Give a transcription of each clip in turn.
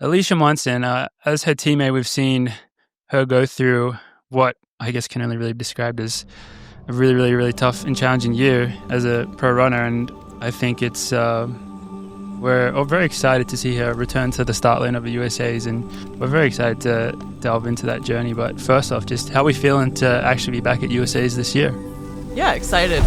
Alicia Monson, as her teammate, we've seen her go through what I guess can only really be described as a really, really, really tough and challenging year as a pro runner. And I think we're all very excited to see her return to the start line of the USAs, and we're very excited to delve into that journey. But first off, just how are we feeling to actually be back at USAs this year? Yeah, excited.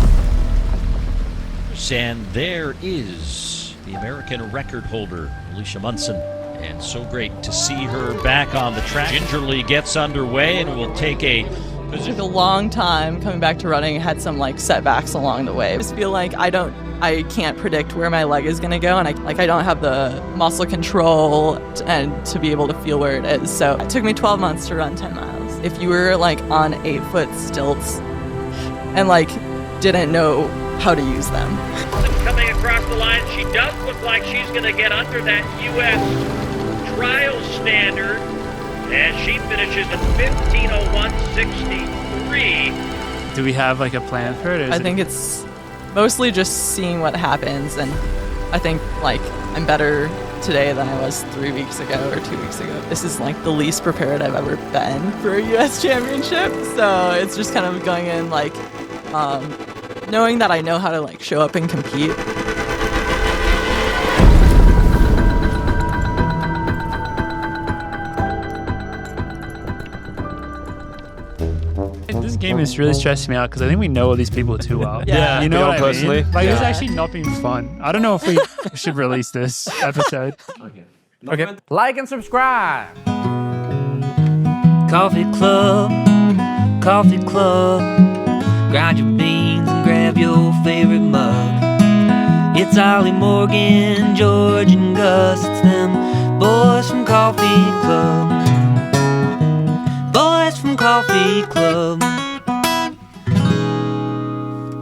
And there is the American record holder, Alicia Monson. And so great to see her back on the track. Gingerly gets underway and will take a It took a long time coming back to running. I had some setbacks along the way. I just feel like I can't predict where my leg is going to go, and I don't have the muscle control and to be able to feel where it is. So it took me 12 months to run 10 miles. If you were on 8-foot stilts and didn't know how to use them. Coming across the line, she does look like she's going to get under that U.S. trial standard, and she finishes at 15:01.63. Do we have a plan for it? I think it's mostly just seeing what happens, and I think I'm better today than I was 3 weeks ago or 2 weeks ago. This is the least prepared I've ever been for a U.S. championship, so it's just kind of going in knowing that I know how to show up and compete. This game is really stressing me out because I think we know all these people too well. Yeah. You know what I personally. mean? This actually not being fun. I don't know if we should release this episode. Okay. Like and subscribe. Coffee club, coffee club. Grind your beans and grab your favorite mug. It's Ollie, Morgan, George, and Gus. It's them boys from Coffee Club. Boys from Coffee Club.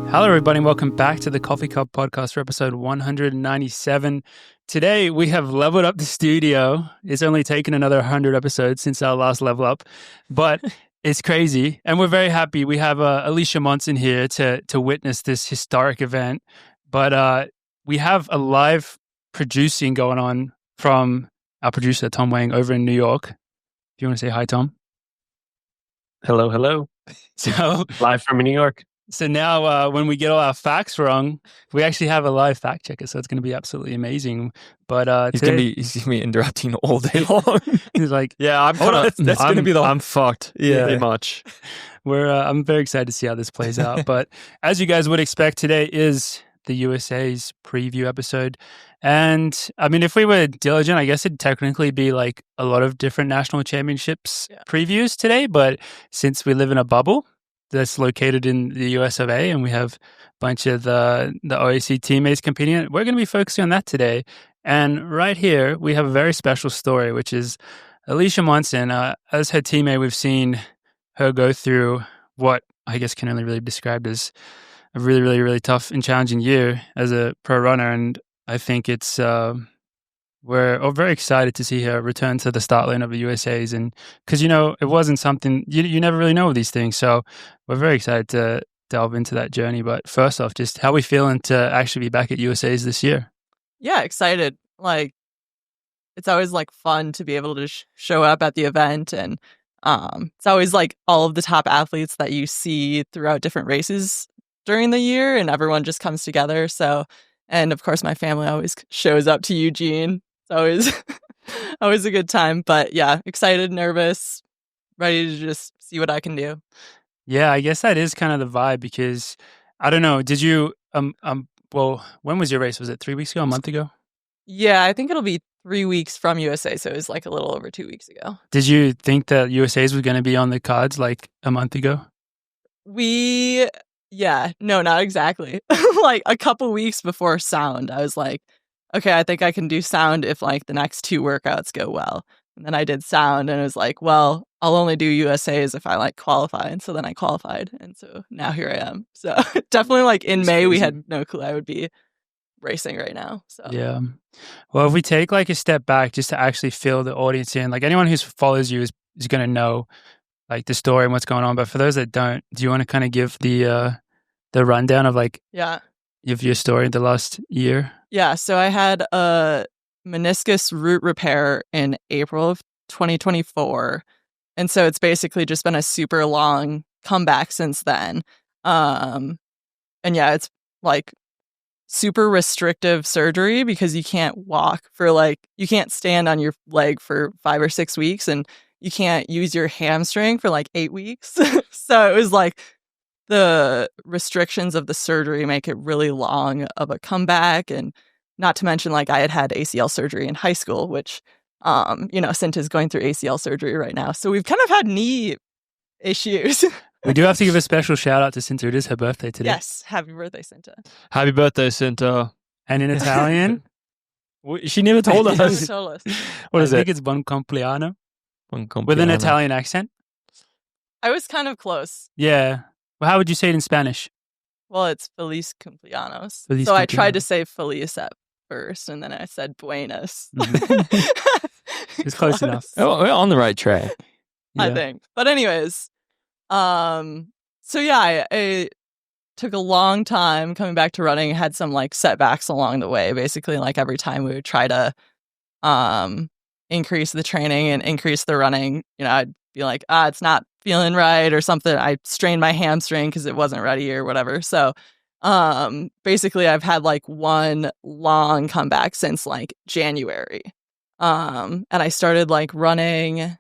Hello, everybody, and welcome back to the Coffee Cup Podcast for episode 197. Today, we have leveled up the studio. It's only taken another 100 episodes since our last level up, but it's crazy, and we're very happy. We have Alicia Monson here to witness this historic event, but we have a live producing going on from our producer, Tom Wang, over in New York. If you want to say hi, Tom. Hello, hello. So Live from New York. So now when we get all our facts wrong, we actually have a live fact checker, so it's going to be absolutely amazing. But he's gonna be interrupting all day long. He's like, Yeah, I'm gonna be the I'm fucked. Yeah, pretty much. I'm very excited to see how this plays out. But as you guys would expect, today is the USA's preview episode. And I mean, if we were diligent, I guess it'd technically be a lot of different national championships previews today. But since we live in a bubble that's located in the US of A, and we have a bunch of the OAC teammates competing, we're going to be focusing on that today. And right here, we have a very special story, which is Alicia Monson. As her teammate, we've seen her go through what I guess can only really be described as a really, really, really tough and challenging year as a pro runner. And I think we're all very excited to see her return to the start line of the USAs. And because, it wasn't something, you never really know these things. So we're very excited to delve into that journey. But first off, just how are we feeling to actually be back at USAs this year? Yeah, excited. It's always fun to be able to show up at the event, and it's always all of the top athletes that you see throughout different races during the year, and everyone just comes together. So, and of course, my family always shows up to Eugene. It's always always a good time. But yeah, excited, nervous, ready to just see what I can do. Yeah, I guess that is kind of the vibe because I don't know. Did you well, when was your race? Was it 3 weeks ago, a month ago? Yeah, I think it'll be 3 weeks from USA, so it was a little over 2 weeks ago. Did you think that USAs was going to be on the cards a month ago? Yeah, no, not exactly. A couple weeks before sound, I was like, okay, I think I can do sound if the next 2 workouts go well. And then I did sound, and it was well, I'll only do USAs if I qualify. And so then I qualified, and so now here I am. So definitely in May, we had no clue I would be racing right now. So yeah. Well, if we take a step back just to actually fill the audience in, anyone who follows you is going to know the story and what's going on. But for those that don't, do you want to kind of give the rundown of yeah, of your story the last year? Yeah, so I had a meniscus root repair in April of 2024. And so it's basically just been a super long comeback since then. And yeah, it's like super restrictive surgery because you can't walk for you can't stand on your leg for 5 or 6 weeks, and you can't use your hamstring for 8 weeks. So it was the restrictions of the surgery make it really long of a comeback. And not to mention, I had ACL surgery in high school, which, Cinta's going through ACL surgery right now. So we've kind of had knee issues. We do have to give a special shout out to Cinta. It is her birthday today. Yes. Happy birthday, Cinta. Happy birthday, Cinta. And in Italian, She never told Never us. told us. What is I it? think it's buon compleanno Buon with an compleanno. Italian accent. I was kind of close. Yeah. Well, how would you say it in Spanish? Well, it's Feliz Cumpleaños. Feliz So I tried to cumpleaños. say Feliz at first, and then I said Buenos. It's close enough. Oh, we're on the right track. I Yeah. think. But anyways, so yeah, I took a long time coming back to running. Had some setbacks along the way. Basically, every time we would try to increase the training and increase the running, I'd be like, it's not feeling right or something. I strained my hamstring because it wasn't ready or whatever. So basically I've had one long comeback since January. And I started running.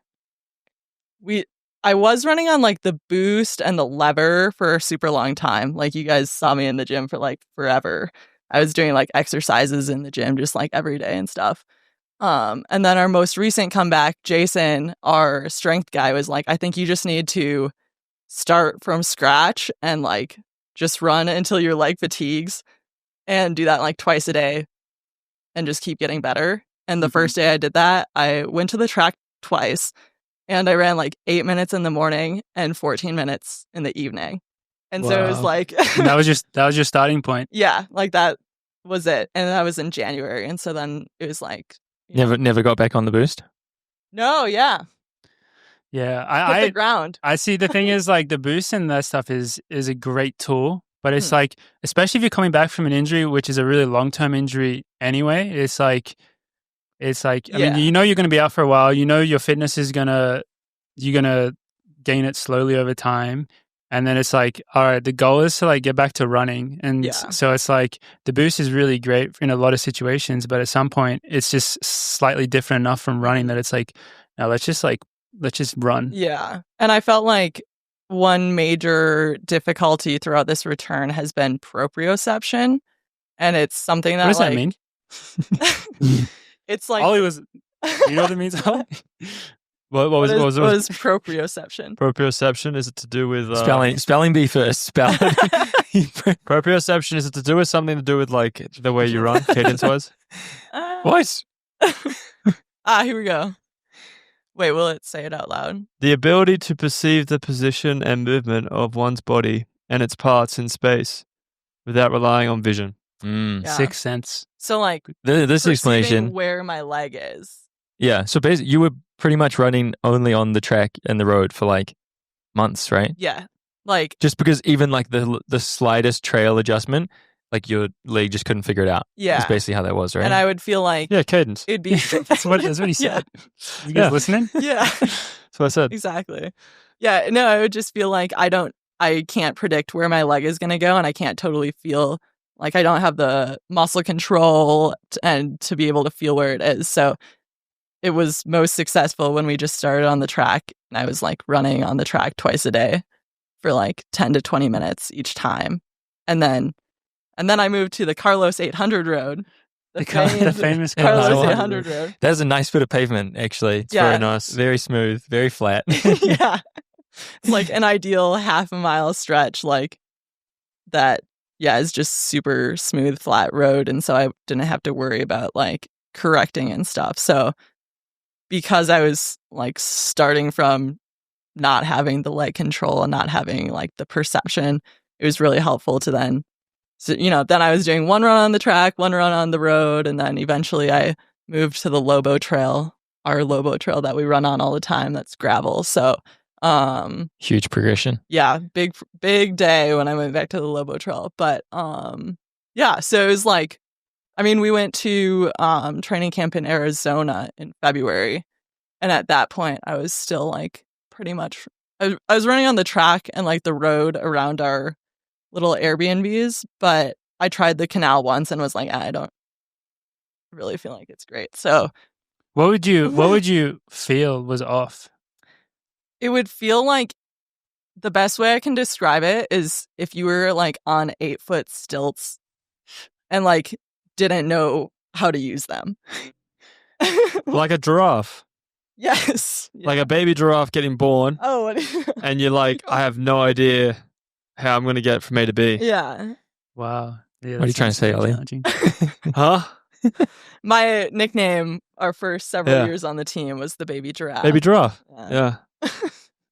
I was running on the boost and the lever for a super long time. You guys saw me in the gym for forever. I was doing exercises in the gym just every day and stuff. And then our most recent comeback, Jason, our strength guy, was I think you just need to start from scratch and just run until your leg fatigues and do that twice a day and just keep getting better. And the first day I did that, I went to the track twice. And I ran 8 minutes in the morning and 14 minutes in the evening. And so it was Wow. And that was your starting point. yeah, that was it. And that was in January. And so then it was Never got back on the boost. no, yeah. Yeah. Hit the ground. I see. The thing is, the boost and that stuff is a great tool, but it's especially if you're coming back from an injury, which is a really long-term injury anyway, it's I mean, you're going to be out for a while. Your fitness is you're going to gain it slowly over time. And then it's all right, the goal is to get back to running. And so it's the boost is really great in a lot of situations, but at some point it's just slightly different enough from running that it's now let's just run. Yeah. And I felt one major difficulty throughout this return has been proprioception. And it's something that What does that mean? It's Ollie was, you know what it means, Ollie? What was proprioception? Proprioception? Is it to do with Spelling bee first. Spelling. proprioception? Is it to do with something to do with the way you run, cadence wise? What? Here we go. Wait, will it say it out loud? The ability to perceive the position and movement of one's body and its parts in space without relying on vision. Yeah. Sixth sense. So This perceiving explanation. where my leg is. Yeah. So basically, you were pretty much running only on the track and the road for months, right? Yeah. Just because even the slightest trail adjustment, your leg just couldn't figure it out. Yeah. That's basically how that was, right? And I would feel Yeah, cadence. it'd be That's what he said. You guys listening? yeah. That's what I said. Exactly. Yeah, no, I would just feel I can't predict where my leg is going to go, and I can't totally feel I don't have the muscle control and to be able to feel where it is. So it was most successful when we just started on the track, and I was running on the track twice a day for 10 to 20 minutes each time. And then I moved to the Carlos 800 road. The famous Carlos Carlos 800 road. That is a nice bit of pavement, actually. It's Yeah. Very nice. very smooth, very flat. Yeah. It's an ideal half a mile stretch that. Yeah, it's just super smooth, flat road. And so I didn't have to worry about correcting and stuff. So because I was starting from not having the leg control and not having the perception, it was really helpful to then I was doing one run on the track, one run on the road. And then eventually I moved to the Lobo Trail, our Lobo Trail that we run on all the time. That's gravel. So Huge progression. yeah, big day when I went back to the Lobo Trail. But yeah, so it was I mean, we went to training camp in Arizona in February. And at that point, I was still like pretty much, I was running on the track and like the road around our little Airbnbs, but I tried the canal once and was like, I don't really feel like it's great. So what would you feel was off? it would feel like, the best way I can describe it is if you were like on 8-foot stilts and like didn't know how to use them. Like a giraffe. Yes. Like a baby giraffe getting born. Oh. And you're like, I have no idea how I'm going to get from A to B. Yeah. Wow. Yeah, What are you trying to say, Ollie? Huh? My nickname, our first several years on the team, was the baby giraffe. Baby giraffe. Yeah.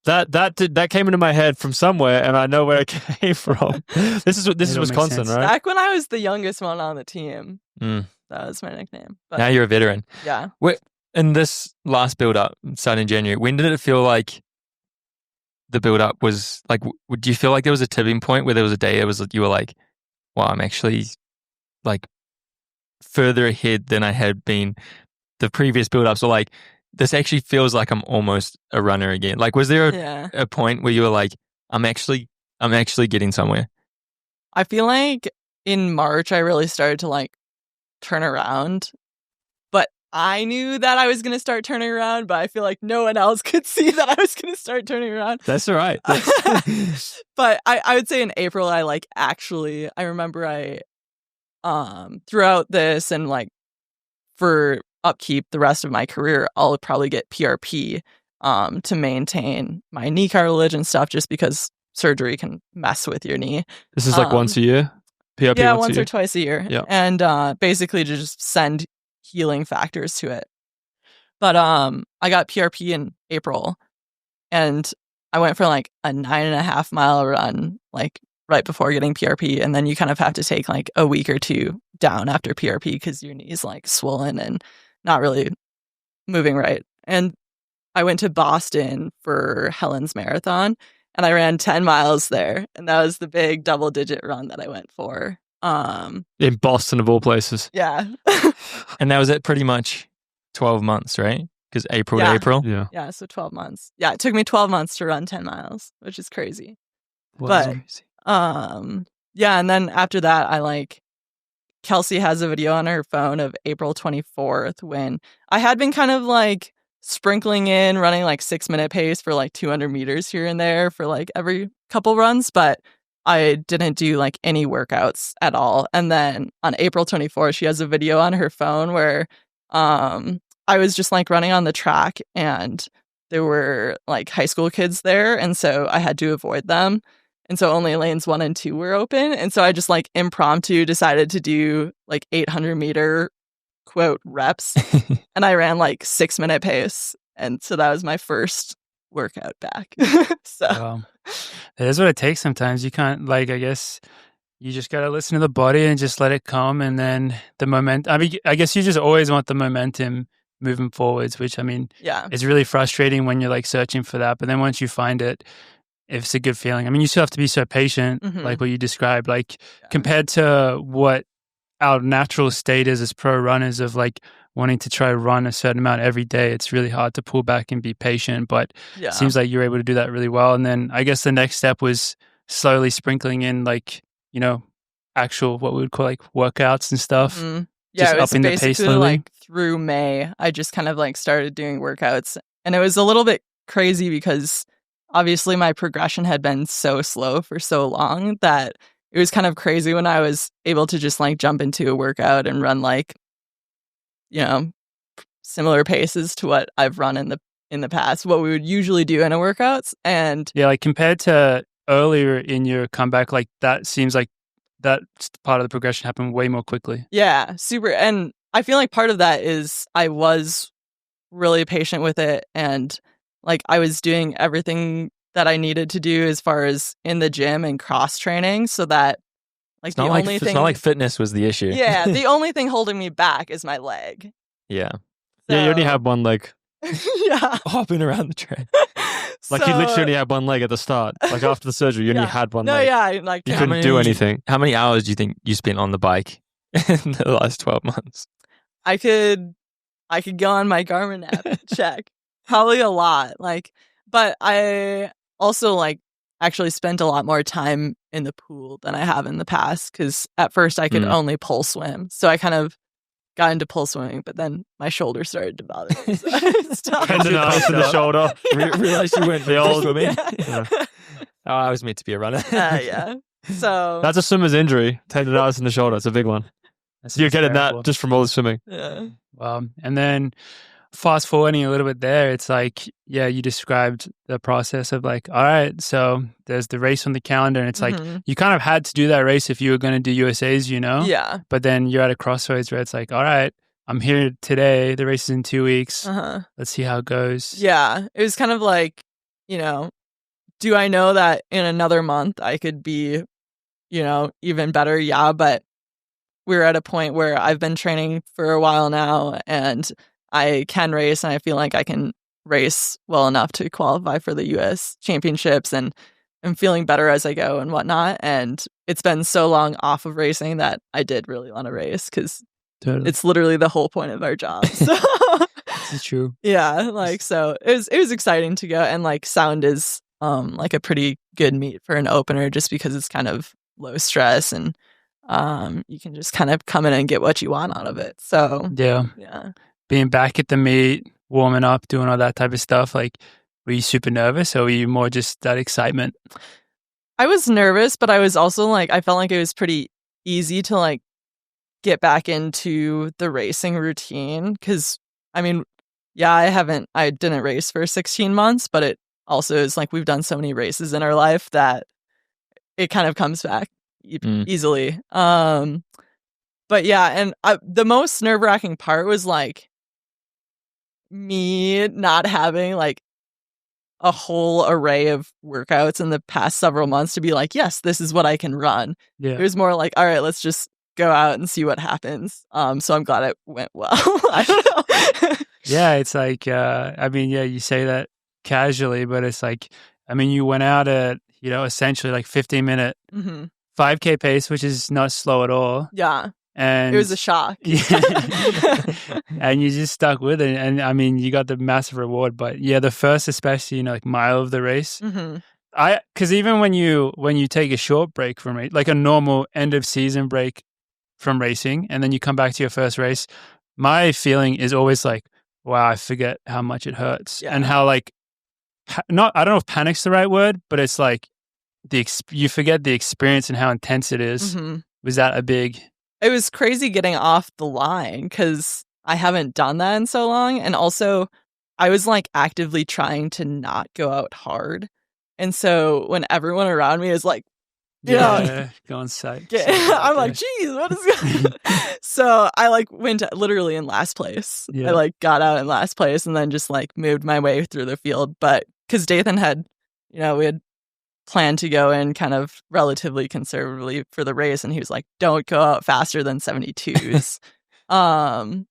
That came into my head from somewhere, and I know where it came from. This is Wisconsin, right? Back when I was the youngest one on the team, Mm. that was my nickname. But Now you're a veteran. yeah. In this last build-up, starting in January, when did it feel like the build-up was like? Do you feel like there was a tipping point where there was a day you were like, "Wow, I'm actually like further ahead than I had been the previous build-ups," or like, "This actually feels like I'm almost a runner again." Like, was there a point where you were like, "I'm actually getting somewhere"? I feel like in March, I really started to like turn around. I knew that I was going to start turning around, but I feel like no one else could see that I was going to start turning around. That's all right. But I would say in April, I remember throughout this and like for upkeep the rest of my career, I'll probably get PRP to maintain my knee cartilage and stuff, just because surgery can mess with your knee. This is like once a year? PRP yeah, once a once year? or twice a year. Yeah. And basically to just send healing factors to it. But I got PRP in April, and I went for like a 9.5 mile run like right before getting PRP, and then you kind of have to take like a week or two down after PRP because your knee's like swollen and not really moving right. And I went to Boston for Helen's Marathon, and I ran 10 miles there, and that was the big double-digit run that I went for. In Boston, of all places. Yeah. And that was at pretty much 12 months, right? Because April to Yeah. April. Yeah. Yeah, so 12 months. Yeah, it took me 12 months to run 10 miles, which is crazy. Wow. But yeah, and then after that, Kelsey has a video on her phone of April 24th when I had been kind of like sprinkling in running like 6-minute pace for like 200 meters here and there for like every couple runs, but I didn't do like any workouts at all. And then on April 24th, she has a video on her phone where I was just like running on the track, and there were like high school kids there, and so I had to avoid them. And so only lanes 1 and 2 were open. And so I just like impromptu decided to do like 800 meter quote reps. And I ran like 6-minute pace. And so that was my first workout back. So Wow. That is what it takes sometimes. You can't, I guess you just got to listen to the body and just let it come. And then the momentum, I guess you just always want the momentum moving forwards, which, yeah. it's really frustrating when you're like searching for that. But then once you find it, it's a good feeling. You still have to be so patient, like what you described, compared to what our natural state is as pro runners of like wanting to try to run a certain amount every day. It's really hard to pull back and be patient, but it seems like you're able to do that really well. And then I guess the next step was slowly sprinkling in actual, what we would call workouts and stuff. Mm-hmm. Just Yeah, it was upping the pace basically slowly. through May, I just kind of started doing workouts, and it was a little bit crazy because obviously my progression had been so slow for so long that it was kind of crazy when I was able to just jump into a workout and run similar paces to what I've run in the past, what we would usually do in a workouts. And yeah, compared to earlier in your comeback, that seems like that part of the progression happened way more quickly. Yeah, super. And I feel like part of that is I was really patient with it, and I was doing everything that I needed to do as far as in the gym and cross training, so that It's not like fitness was the issue. Yeah, the only thing holding me back is my leg. Yeah. So, Yeah, you only have one leg. yeah. Hopping around the track. You literally only had one leg at the start. After the surgery, you only had one leg. Yeah, You couldn't do anything. How many hours do you think you spent on the bike in the last 12 months? I could go on my Garmin app and check. Probably a lot. But I also actually spent a lot more time in the pool than I have in the past, because at first I could only pole swim. So I kind of got into pole swimming, but then my shoulder started to bother me. So I stopped. Tendonitis in the shoulder. Realized you went the old swimming. Yeah. Oh, I was meant to be a runner. Yeah. So That's a swimmer's injury. Tendonitis in the shoulder. It's a big one. You're getting terrible. that just from all the swimming. yeah. And then fast forwarding a little bit there, it's you described the process of all right, so there's the race on the calendar, and it's you kind of had to do that race if you were going to do USAs, Yeah. But then you're at a crossroads where it's all right, I'm here today, the race is in 2 weeks. Let's see how it goes. Yeah. It was kind of do I know that in another month I could be, even better? Yeah. But we're at a point where I've been training for a while now, and I can race, and I feel like I can race well enough to qualify for the U.S. championships, and I'm feeling better as I go and whatnot. And it's been so long off of racing that I did really want to race, because it's literally the whole point of our job. So This is true. yeah, so it was exciting to go, and Sound is a pretty good meet for an opener, just because it's kind of low stress, and you can just kind of come in and get what you want out of it. So Yeah. Being back at the meet, warming up, doing all that type of stuff, were you super nervous, or were you more just that excitement? I was nervous, but I was also I felt like it was pretty easy to get back into the racing routine, because I didn't race for 16 months, but it also is we've done so many races in our life that it kind of comes back easily. But yeah, and the most nerve-wracking part was me not having a whole array of workouts in the past several months to be yes, this is what I can run. Yeah. It was more all right, let's just go out and see what happens. So I'm glad it went well. I don't know. Yeah, it's you say that casually, but it's you went out at, essentially 15-minute 5K pace, which is not slow at all. Yeah. And it was a shock. And you just stuck with it. And you got the massive reward. But yeah, the first, especially, mile of the race, because even when you take a short break from it, a normal end of season break from racing, and then you come back to your first race, my feeling is always wow, I forget how much it hurts. Yeah. And how I don't know if panic's the right word, but it's you forget the experience and how intense it is. Was that a big... It was crazy getting off the line, because I haven't done that in so long. And also, I was actively trying to not go out hard. And so when everyone around me is go on site. I'm geez, what is going on? So I went literally in last place. Yeah. I got out in last place, and then just moved my way through the field. But because Dathan had, we had planned to go in kind of relatively conservatively for the race, and he was don't go out faster than 72s. And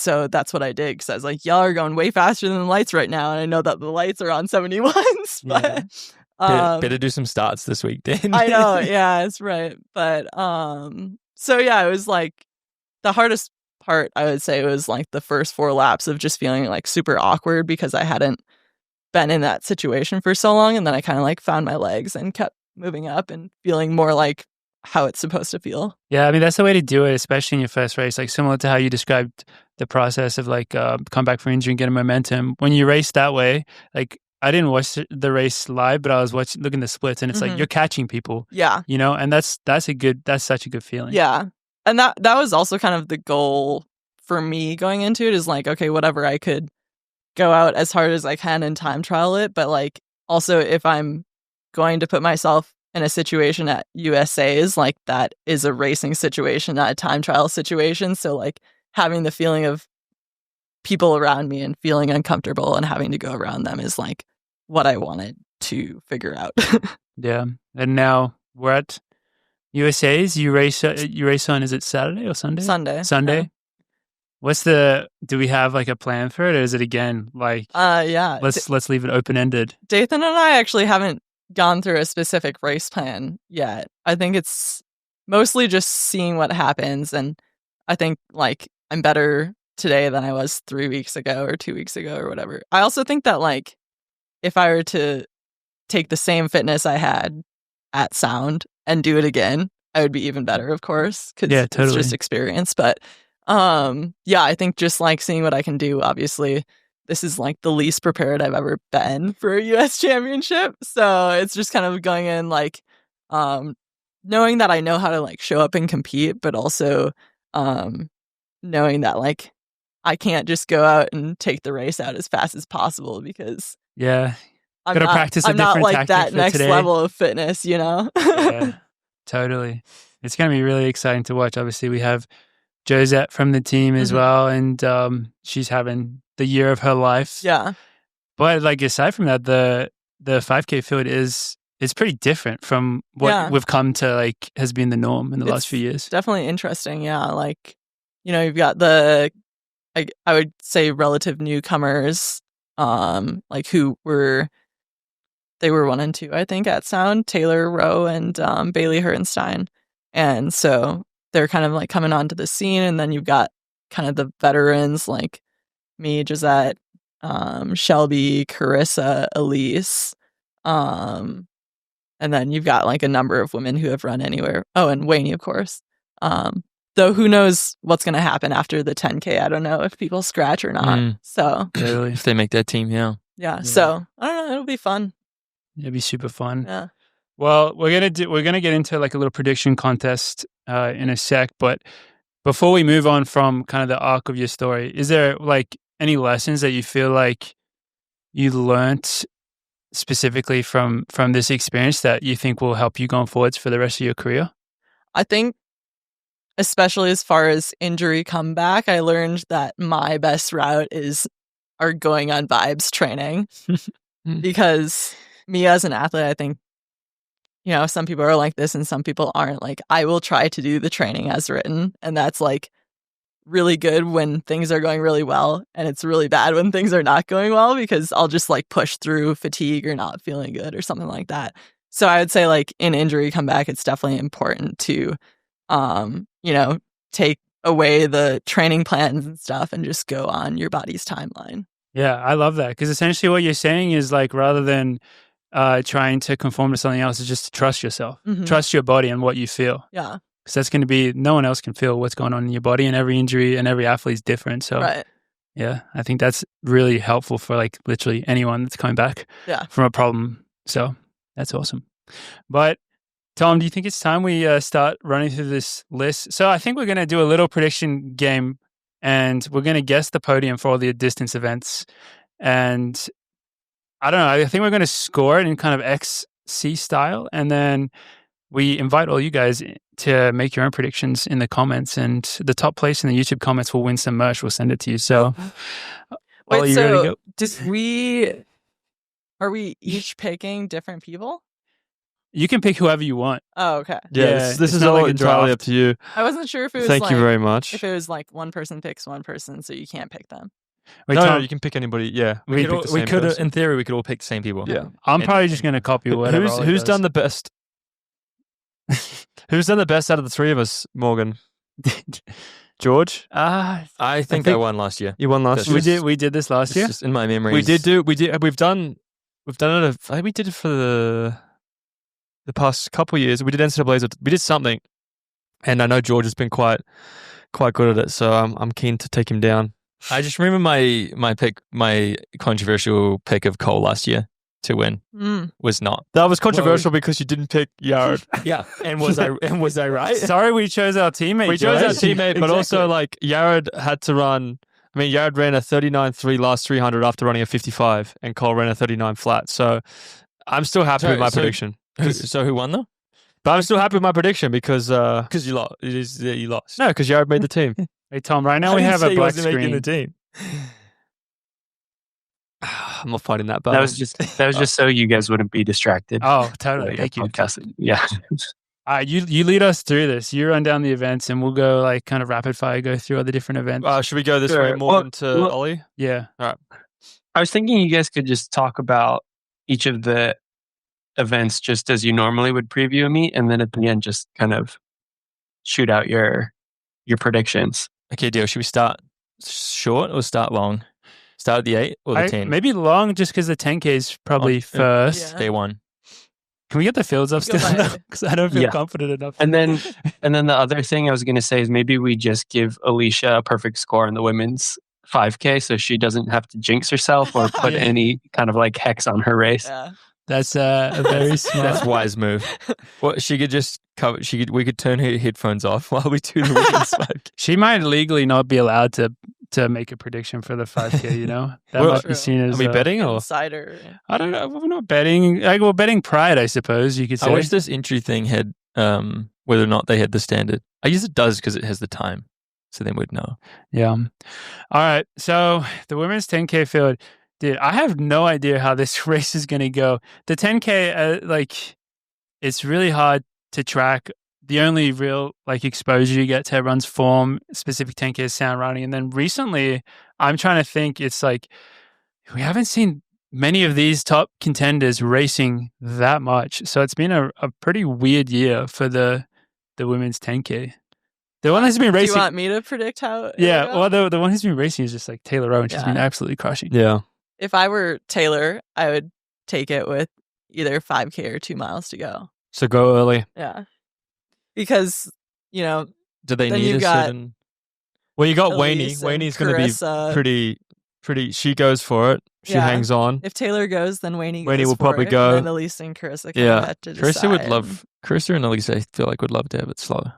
so that's what I did, because I was y'all are going way faster than the lights right now, and I know that the lights are on 71s. But better do some starts this week, Dan. I know, yeah, it's right. But so yeah, it was the hardest part, I would say, was the first 4 laps of just feeling super awkward, because I hadn't been in that situation for so long. And then I kind of found my legs and kept moving up and feeling more how it's supposed to feel. Yeah, that's the way to do it, especially in your first race. Similar to how you described the process of come back from injury and getting momentum. When you race that way, I didn't watch the race live, but I was looking at the splits, and it's you're catching people. Yeah. And that's such a good feeling. Yeah. And that was also kind of the goal for me going into it, is okay, whatever, I could go out as hard as I can and time trial it. But also, if I'm going to put myself in a situation at USA's, that is a racing situation, not a time trial situation. So having the feeling of people around me and feeling uncomfortable and having to go around them is what I wanted to figure out. Yeah. And now we're at USA's. You race on, is it Saturday or Sunday? Sunday. Yeah. Do we have a plan for it, or is it again yeah, let's leave it open-ended? Dathan and I actually haven't gone through a specific race plan yet. I think it's mostly just seeing what happens. And I think like I'm better today than I was 3 weeks ago or 2 weeks ago or whatever. I also think that like if I were to take the same fitness I had at Sound and do it again, I would be even better, of course, because it's just experience. But yeah, I think just like seeing what I can do, obviously, this is like the least prepared I've ever been for a US championship. So it's just kind of going in like knowing that I know how to like show up and compete, but also knowing that like I can't just go out and take the race out as fast as possible because I'm not like that next level of fitness, you know? Yeah, totally. It's going to be really exciting to watch. Obviously, we have Josette from the team as well, and she's having the year of her life. Yeah. But like aside from that, the 5K field is pretty different from what we've come to like has been the norm in the last few years. Definitely interesting. Yeah. Like, you know, you've got the, I would say relative newcomers, like they were 1 and 2, I think, at Sound, Taylor Rowe and Bailey Hertenstein. And so they're kind of like coming onto the scene. And then you've got kind of the veterans like me, Josette, Shelby, Carissa, Elise. And then you've got like a number of women who have run anywhere. Oh, and Wayne, of course. Though who knows what's going to happen after the 10K. I don't know if people scratch or not. So if they make that team, yeah. So I don't know. It'll be fun. It'll be super fun. Yeah. Well, we're gonna get into like a little prediction contest in a sec, but before we move on from kind of the arc of your story, is there like any lessons that you feel like you learnt specifically from this experience that you think will help you going forwards for the rest of your career? I think, especially as far as injury comeback, I learned that my best route are going on vibes training because me as an athlete, I think, you know, some people are like this and some people aren't. Like, I will try to do the training as written, and that's like really good when things are going really well, and it's really bad when things are not going well because I'll just like push through fatigue or not feeling good or something like that. So I would say like in injury comeback, it's definitely important to, you know, take away the training plans and stuff and just go on your body's timeline. Yeah, I love that because essentially what you're saying is like rather than trying to conform to something else, is just to trust yourself, trust your body and what you feel. Yeah, because that's going to be no one else can feel what's going on in your body, and every injury and every athlete is different. So yeah, I think that's really helpful for like literally anyone that's coming back from a problem. So that's awesome. But Tom, do you think it's time we start running through this list? So I think we're going to do a little prediction game, and we're going to guess the podium for all the distance events. And I don't know, I think we're going to score it in kind of XC style, and then we invite all you guys to make your own predictions in the comments, and the top place in the YouTube comments will win some merch. We'll send it to you. So, wait, you ready to go? Are we each picking different people? You can pick whoever you want. Oh, okay. Yeah, this is all like entirely up to you. I wasn't sure if it was Thank you very much. If it was like one person picks one person, so you can't pick them. Wait, no, you can pick anybody. Yeah, we could in theory, we could all pick the same people. Yeah, I'm probably just going to copy whatever. Who's done the best? Who's done the best out of the three of us, Morgan? George? I think I won last year. You won last year. We did this last year. Just in my memory, we did. We've done it. I think we did it for the past couple of years. We did NCAA's. We did something, and I know George has been quite good at it. So I'm keen to take him down. I just remember my controversial pick of Cole last year to win was not. That was controversial because you didn't pick Yared. Yeah, and was I right? Sorry, we chose our teammate. We chose our teammate, but also like Yared had to run. I mean, Yared ran a 39.3 last 300 after running a 55, and Cole ran a 39 flat. So I'm still happy with my prediction. So who won though? But I'm still happy with my prediction because you lost. You lost. No, because Yared made the team. Hey Tom, right now we have a black screen. Making the team. I'm not fighting that battle. That was just so you guys wouldn't be distracted. Oh, totally. Thank you. Yeah. You lead us through this. You run down the events, and we'll go like kind of rapid fire, go through all the different events. Should we go this way, Morgan to Ollie? Yeah. All right. I was thinking you guys could just talk about each of the events just as you normally would preview a meet, and then at the end just kind of shoot out your predictions. Okay, deal. Should we start short or start long? Start at the 8 or the 10? Maybe long, just because the 10K is probably first. Yeah. Day 1. Can we get the fields up Go still? by- Because I don't feel Yeah. confident enough. And then the other thing I was going to say is maybe we just give Alicia a perfect score in the women's 5K so she doesn't have to jinx herself or put Yeah. any kind of like hex on her race. Yeah. That's a very That's smart. a wise move. Well, she could just cover. We could turn her headphones off while we do the women's 5K. She might legally not be allowed to make a prediction for the 5K. You know, that Well, might be seen as. Are we betting or? Insider. I don't know. We're not betting. Like, we're betting pride, I suppose you could say. I wish this entry thing had whether or not they had the standard. I guess it does because it has the time, so then we'd know. Yeah. All right. So the women's 10K field, dude, I have no idea how this race is going to go. The 10K, it's really hard to track. The only real exposure you get to everyone's form, specific 10K is sound running. And then recently, I'm trying to think, it's we haven't seen many of these top contenders racing that much. So it's been a pretty weird year for the women's 10K. The one that's been Do racing. you want me to predict how it Yeah, will go? well, the one who's been racing is just Taylor Rowe, and she's Yeah. been absolutely crushing. Yeah. If I were Taylor, I would take it with either 5K or 2 miles to go. So go early. Yeah. Because, Do they Then need you a got certain? Well, you got Wayne. Elise and Wayne's going to be Carissa. pretty. She goes for it. She Yeah. hangs on. If Taylor goes, then Wayne Wayne goes will for probably it, go. And then Elise and Carissa kind Yeah. of have to decide. Carissa and Elise, I feel like would love to have it slower.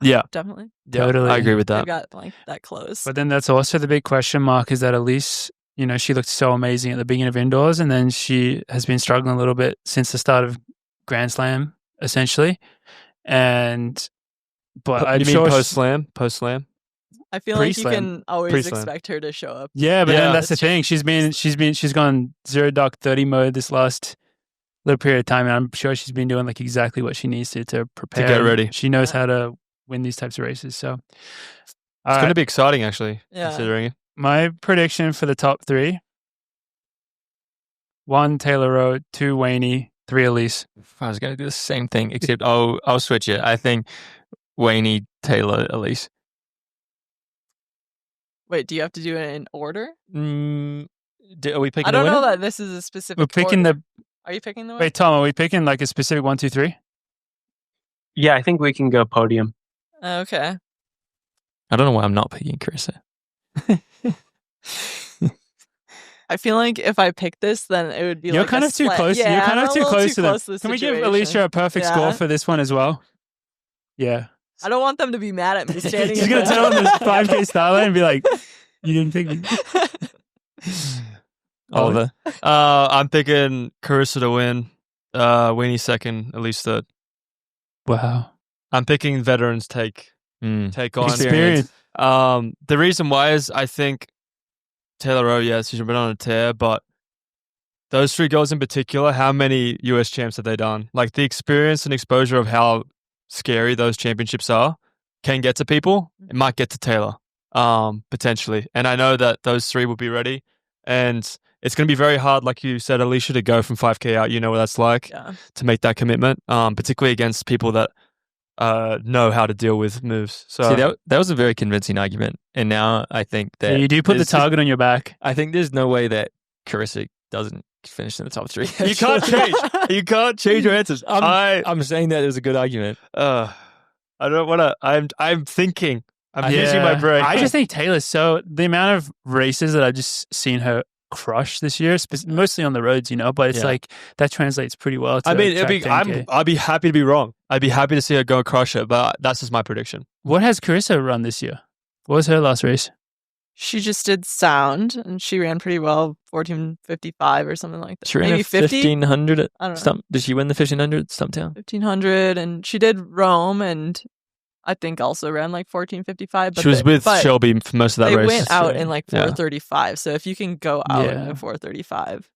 Yeah, Definitely. Totally. I agree with They've that. got that close. But then that's also the big question mark is that Elise, she looked so amazing at the beginning of indoors, and then she has been struggling a little bit since the start of Grand Slam, essentially. But I'm you mean sure post slam? Post slam. I feel like you pre-slam. can always Pre-slam. expect her to show up. Yeah, but Yeah. then that's the thing. She's gone 0-30 mode this last little period of time, and I'm sure she's been doing exactly what she needs to prepare. get ready. She knows Yeah. how to win these types of races. So, It's going to be exciting, actually, Yeah. considering it. my prediction for the top 3: 1 Taylor Rowe, 2 Wayne, 3 Elise. I was going to do the same thing, except I'll switch it. I think Wayne, Taylor, Elise. Wait, do you have to do it in order? Are we picking I don't the know winner? that this is a specific We're picking order. Are you picking the winner? Wait, Tom, are we picking a specific 1, 2, 3? Yeah, I think we can go podium. Okay. I don't know why I'm not picking Carissa. I feel like if I pick this, then it would be You're like kind a of too slight- close. Yeah, You're kind I'm of a too little close to them. the Can we give situation. Alicia a perfect Yeah. score for this one as well? Yeah. I don't want them to be mad at me standing. She's in going to the- turn on this 5K starlight and be like, you didn't pick me. Oliver. I'm picking Carissa to win. Wayne second, Elise third. Wow. I'm picking veterans take on Experience. The reason why is I think Taylor Rowe, yes, she's been on a tear, but those 3 girls in particular, how many US champs have they done? The experience and exposure of how scary those championships are can get to people. It might get to Taylor, potentially. And I know that those 3 will be ready. And it's going to be very hard, like you said, Alicia, to go from 5K out. You know what that's like Yeah. to make that commitment, particularly against people that know how to deal with moves. So See, that was a very convincing argument. And now I think that So you do put the there's- target on your back. I think there's no way that Carissa doesn't finish in the top 3. you can't change. You can't change your answers. I'm saying that it was a good argument. I don't want to. I'm thinking. I'm using my brain. I just think Taylor's the amount of races that I've just seen her crush this year, mostly on the roads, but it's Yeah. that translates pretty well to I mean, track 10K. I'd be happy to be wrong. I'd be happy to see her go and crush it, but that's just my prediction. What has Carissa run this year? What was her last race? She just did sound, and she ran pretty well, 14:55 or something like that. She ran Maybe a 50. 1500 at I don't know. Stump. Did she win the 1500 at Stumptown? 1500, and she did Rome, and I think also ran 14:55. But She was with but Shelby for most of that they race. went out yeah. in Yeah. 4:35. So if you can go out Yeah. in 4:35,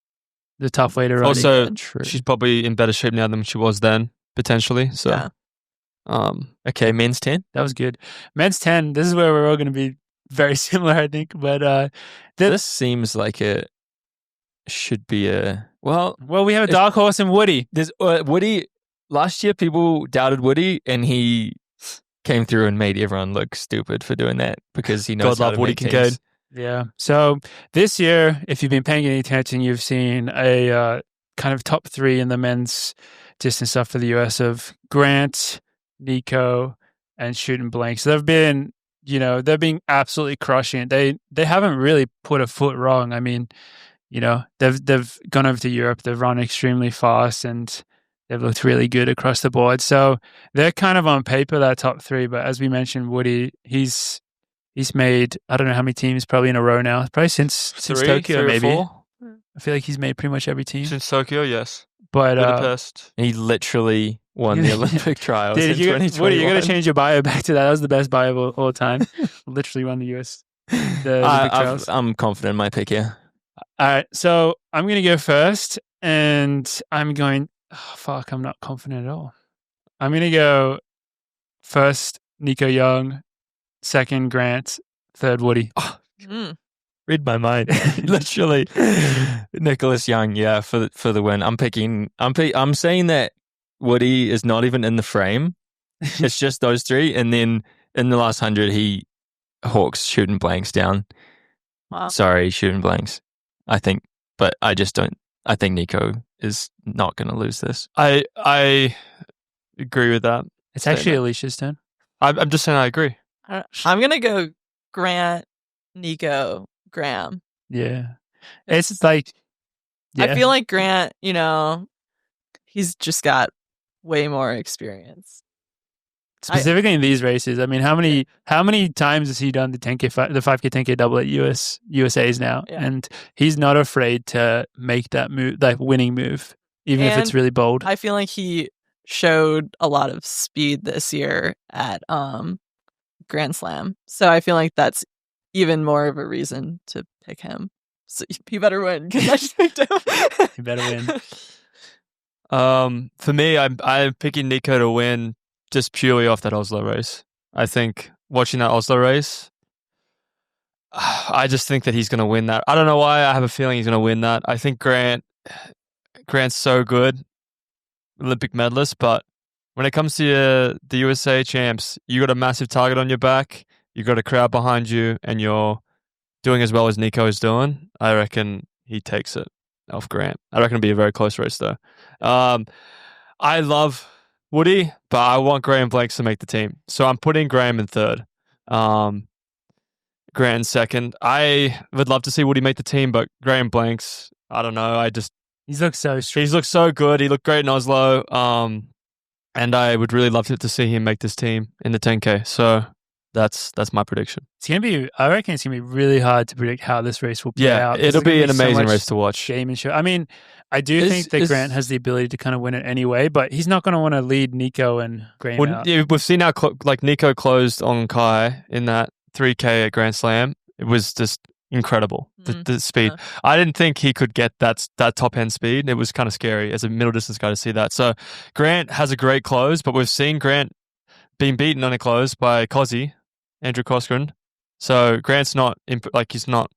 The tough way to run. Also, True. she's probably in better shape now than she was then, potentially. So, yeah. Okay, men's 10. That was good. Men's 10, this is where we're all going to be very similar, I think. But This seems like it should be a well. we have a dark horse in Woody. There's Woody. Last year, people doubted Woody, and he came through and made everyone look stupid for doing that because he knows God how love to Woody make teams. Kincaid. Yeah. So this year, if you've been paying any attention, you've seen a kind of top 3 in the men's distance stuff for the US of Grant, Nico, and Shooting Blank. So they've been absolutely crushing it. They haven't really put a foot wrong. I mean, they've gone over to Europe. They've run extremely fast and they've looked really good across the board. So they're kind of on paper that top 3. But as we mentioned, Woody, he's made, I don't know how many teams probably in a row now. Probably since Tokyo, three or maybe. 4? I feel like he's made pretty much every team. Since Tokyo, yes. But Budapest. He literally won the Olympic trials in 2021. Woody, you got to change your bio back to that. That was the best bio of all time. Literally won the US the Olympic trials. I'm confident in my pick here. All right, so I'm going to go first, and I'm going, I'm not confident at all. I'm going to go first, Nico Young, second, Grant, third, Woody. Read my mind. Literally. Nicholas Young, yeah, for the win. I'm saying that Woody is not even in the frame. It's just those 3. And then in the last 100, he hawks Shooting Blanks down. Wow. Sorry, Shooting Blanks. I think Nico is not going to lose this. I agree with that. It's actually Alicia's turn. I'm just saying I agree. I'm going to go Grant, Nico, Graham. Yeah. It's like, yeah. I feel like Grant, he's just got way more experience. Specifically in these races. I mean, how many times has he done the 5K, 10K double at USA's now? Yeah. And he's not afraid to make that move, that winning move, even if it's really bold. I feel like he showed a lot of speed this year at Grand Slam. So I feel like that's even more of a reason to pick him. So he better win because I just picked him. He better win. For me, I'm picking Nico to win just purely off that Oslo race. I think watching that Oslo race, I just think that he's going to win that. I don't know why. I have a feeling he's going to win that. I think Grant's so good, Olympic medalist, but when it comes to the USA champs, you got a massive target on your back, you got a crowd behind you, and you're doing as well as Nico is doing. I reckon he takes it off Grant. I reckon it'll be a very close race though. I love Woody, but I want Graham Blanks to make the team. So I'm putting Graham in third. Grant in second. I would love to see Woody make the team, but Graham Blanks, I don't know. He's looked so strong. He's looked so good. He looked great in Oslo. And I would really love to see him make this team in the 10K. So that's my prediction. I reckon it's gonna be really hard to predict how this race will play out. It'll be an amazing race to watch. Game and show. I mean, I do think that Grant has the ability to kind of win it anyway, but he's not going to want to lead Nico and Graham out. Yeah, we've seen how Nico closed on Kai in that 3K at Grand Slam. It was just incredible, the speed. Yeah. I didn't think he could get that top end speed. It was kind of scary as a middle distance guy to see that. So Grant has a great close, but we've seen Grant being beaten on a close by Cozzy, Andrew Coskren. So Grant's he's not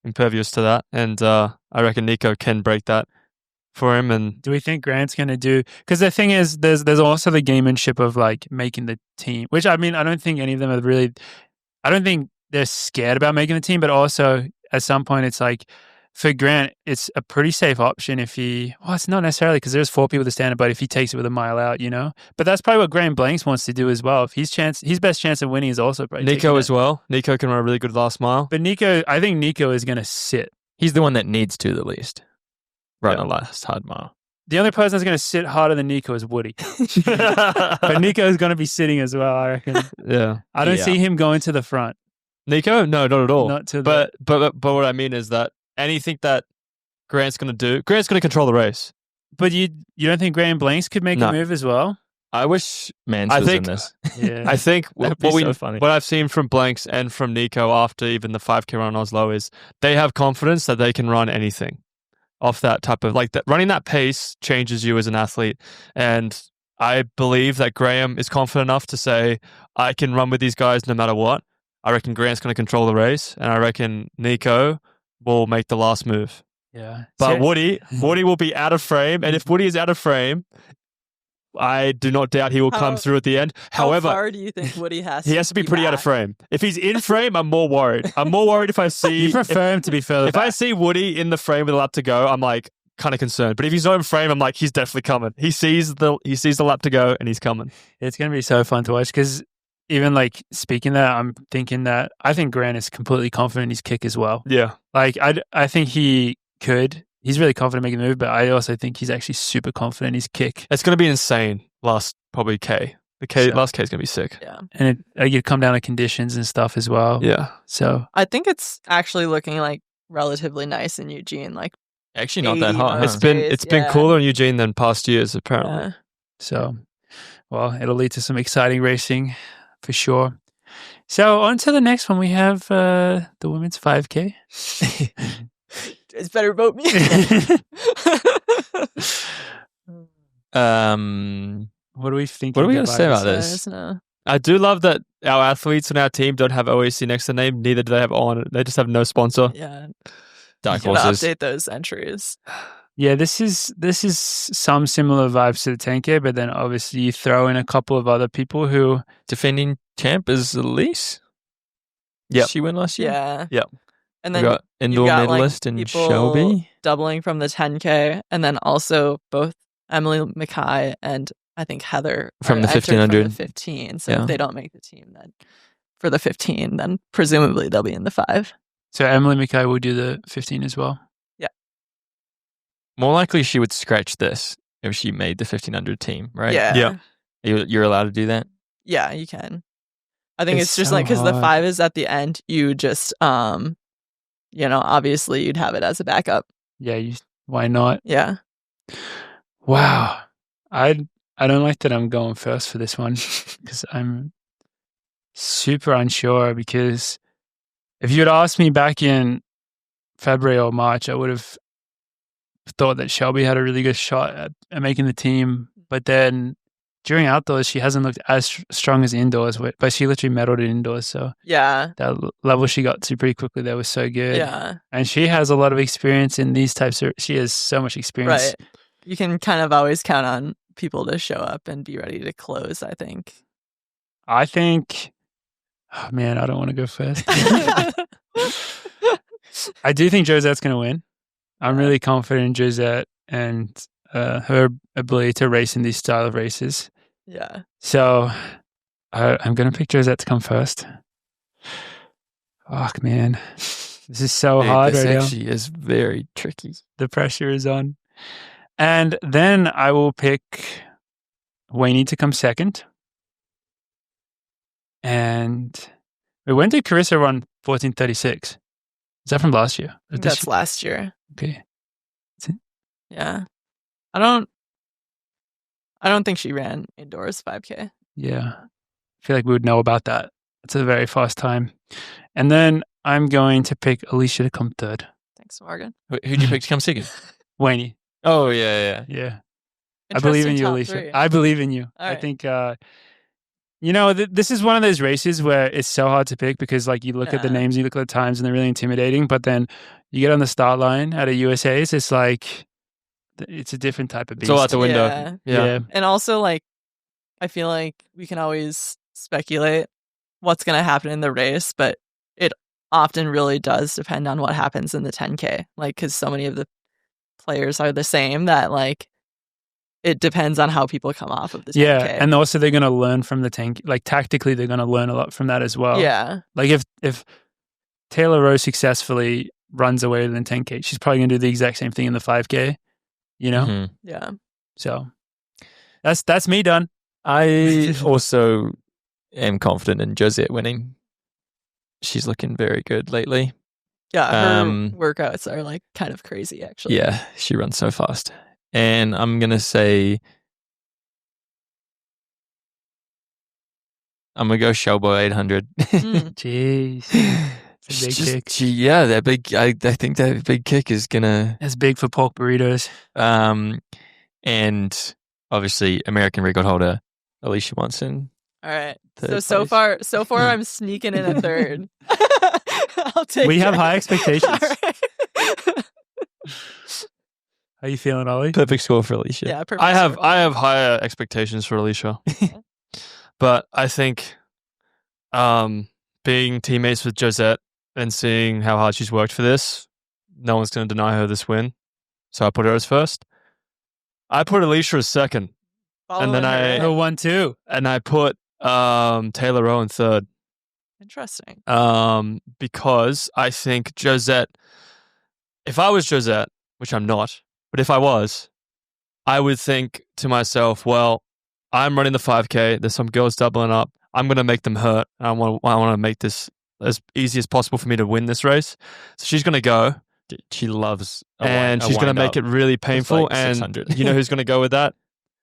impervious to that, and I reckon Nico can break that for him. And do we think Grant's going to do? Because the thing is, there's also the gamemanship of like making the team, which I mean, I don't think any of them are really. I don't think they're scared about making the team, but also at some point, it's like for Grant, it's a pretty safe option if he. Well, it's not necessarily because there's 4 people to stand it, but if he takes it with a mile out, But that's probably what Graham Blanks wants to do as well. If his best chance of winning is also probably Nico as well. Nico can run a really good last mile, but I think Nico is going to sit. He's the one that needs to the least run the last hard mile. The only person that's going to sit harder than Nico is Woody. But Nico is going to be sitting as well, I reckon. Yeah, I don't see him going to the front. Nico? No, not at all. Not to but what I mean is that anything that Grant's going to control the race. But you don't think Graham Blanks could make a move as well? I wish Mance was in this. Yeah. I think funny. What I've seen from Blanks and from Nico after even the 5K run in Oslo is they have confidence that they can run anything off that type of that. Running that pace changes you as an athlete. And I believe that Graham is confident enough to say, I can run with these guys no matter what. I reckon Grant's going to control the race, and I reckon Nico will make the last move. Yeah. But Woody will be out of frame, and if Woody is out of frame, I do not doubt he will come through at the end. However, how far do you think Woody has? He has to be pretty out of back? frame. If he's in frame, I'm more worried. I'm more worried if I see. You prefer him to be further If back. I see Woody in the frame with a lap to go, I'm like kind of concerned. But if he's not in frame, I'm like, he's definitely coming. He sees the lap to go and he's coming. It's going to be so fun to watch because even like speaking that, I'm thinking that I think Grant is completely confident in his kick as well. Yeah. Like I think he could. He's really confident making the move, but I also think he's actually super confident in his kick. It's going to be insane. Last probably K. Last K is going to be sick. Yeah. And you come down to conditions and stuff as well. Yeah. So I think it's actually looking like relatively nice in Eugene. Like Actually, not that 80 hot. miles. It's been Yeah. cooler in Eugene than past years, apparently. yeah. So, well, it'll lead to some exciting racing for sure. So on to the next one. We have the women's 5K. It's better vote me. What do we think? What are we going to say about this? I do love that our athletes on our team don't have OAC next to the name. Neither do they have on. They just have no sponsor. Yeah. Dark You gotta horses. update those entries. Yeah, this is some similar vibes to the 10K, but then obviously you throw in a couple of other people who Defending champ is Elise. Yep. She won last year. Yeah. Yep. And We then got indoor got, like, medalist in people Shelby. doubling from the 10K, and then also both Emily Mackay and I think Heather From are the entered 1500. From the 15. So Yeah. if they don't make the team, then for the 15, then presumably they'll be in the 5. So Emily Mackay will do the 15 as well. More likely she would scratch this if she made the 1500 team, right? Yeah. Yeah. You're allowed to do that? Yeah, you can. I think It's it's just so like because the hard. 5 is at the end, you just obviously you'd have it as a backup. Yeah, why not? Yeah. Wow. I don't like that I'm going first for this one because I'm super unsure because if you had asked me back in February or March, I would have thought that Shelby had a really good shot at making the team. But then during outdoors, she hasn't looked as strong as indoors, but she literally medaled in indoors. So Yeah. that level she got to pretty quickly there was so good. Yeah. And she has a lot of experience in these types of, she has so much experience. Right. You can kind of always count on people to show up and be ready to close, I think. I think, oh man, I don't want to go first. I do think Josette's going to win. I'm really confident in Josette and her ability to race in these style of races. Yeah. So I'm going to pick Josette to come first. Fuck, man. This is so hard This right now. actually is very tricky. The pressure is on. And then I will pick Wayne to come second. And when did Carissa run 14:36? Is that from last year? Or this That's last year. Okay. Yeah. I don't think she ran indoors 5K. Yeah. I feel like we would know about that. It's a very fast time. And then I'm going to pick Alicia to come third. Thanks, Morgan. Who'd you pick to come second? Wayne. Oh, yeah. Yeah. I believe in Interesting you, top Alicia. 3. I believe in you. All I right. think, this is one of those races where it's so hard to pick because, like, you look at the Yeah. names, you look at the times, and they're really intimidating. But then you get on the start line at a USA's, it's like, it's a different type of beast. It's all out the window. Yeah. Yeah. And also, like, I feel like we can always speculate what's going to happen in the race, but it often really does depend on what happens in the 10K. Like, because so many of the players are the same that, like, it depends on how people come off of the 10K. Yeah. And also, they're going to learn from the 10K. Like, tactically, they're going to learn a lot from that as well. Yeah. Like, if Taylor Rose successfully runs away with the 10K, she's probably going to do the exact same thing in the 5K, you know? Mhm. Yeah. So that's me done. I also am confident in Josette winning. She's looking very good lately. Yeah. Her Um, workouts are, like, kind of crazy, actually. Yeah, she runs so fast. And I'm going to say, I'm going to go Showboy 800. Mm. Jeez. It's a big kick. That big, I think that big kick is going to, That's big for pork burritos. and obviously American record holder, Alicia Monson. All right. Third So place. far, I'm sneaking in a third. I'll take We have it. high expectations. All right. How you feeling, Ollie? Perfect score for Alicia. Yeah, perfect. I have score. higher expectations for Alicia, but I think being teammates with Josette and seeing how hard she's worked for this, no one's going to deny her this win. So I put her as first. I put Alicia as second, Following then her I- in. No 1-2. and I put Taylor Rowe in third. Interesting. Because I think Josette, if I was Josette, which I'm not, but if I was, I would think to myself, well, I'm running the 5K. There's some girls doubling up. I'm going to make them hurt. I want to make this as easy as possible for me to win this race. So she's going to go, She loves and she's going to make it really painful. like And 600. you know who's going to go with that?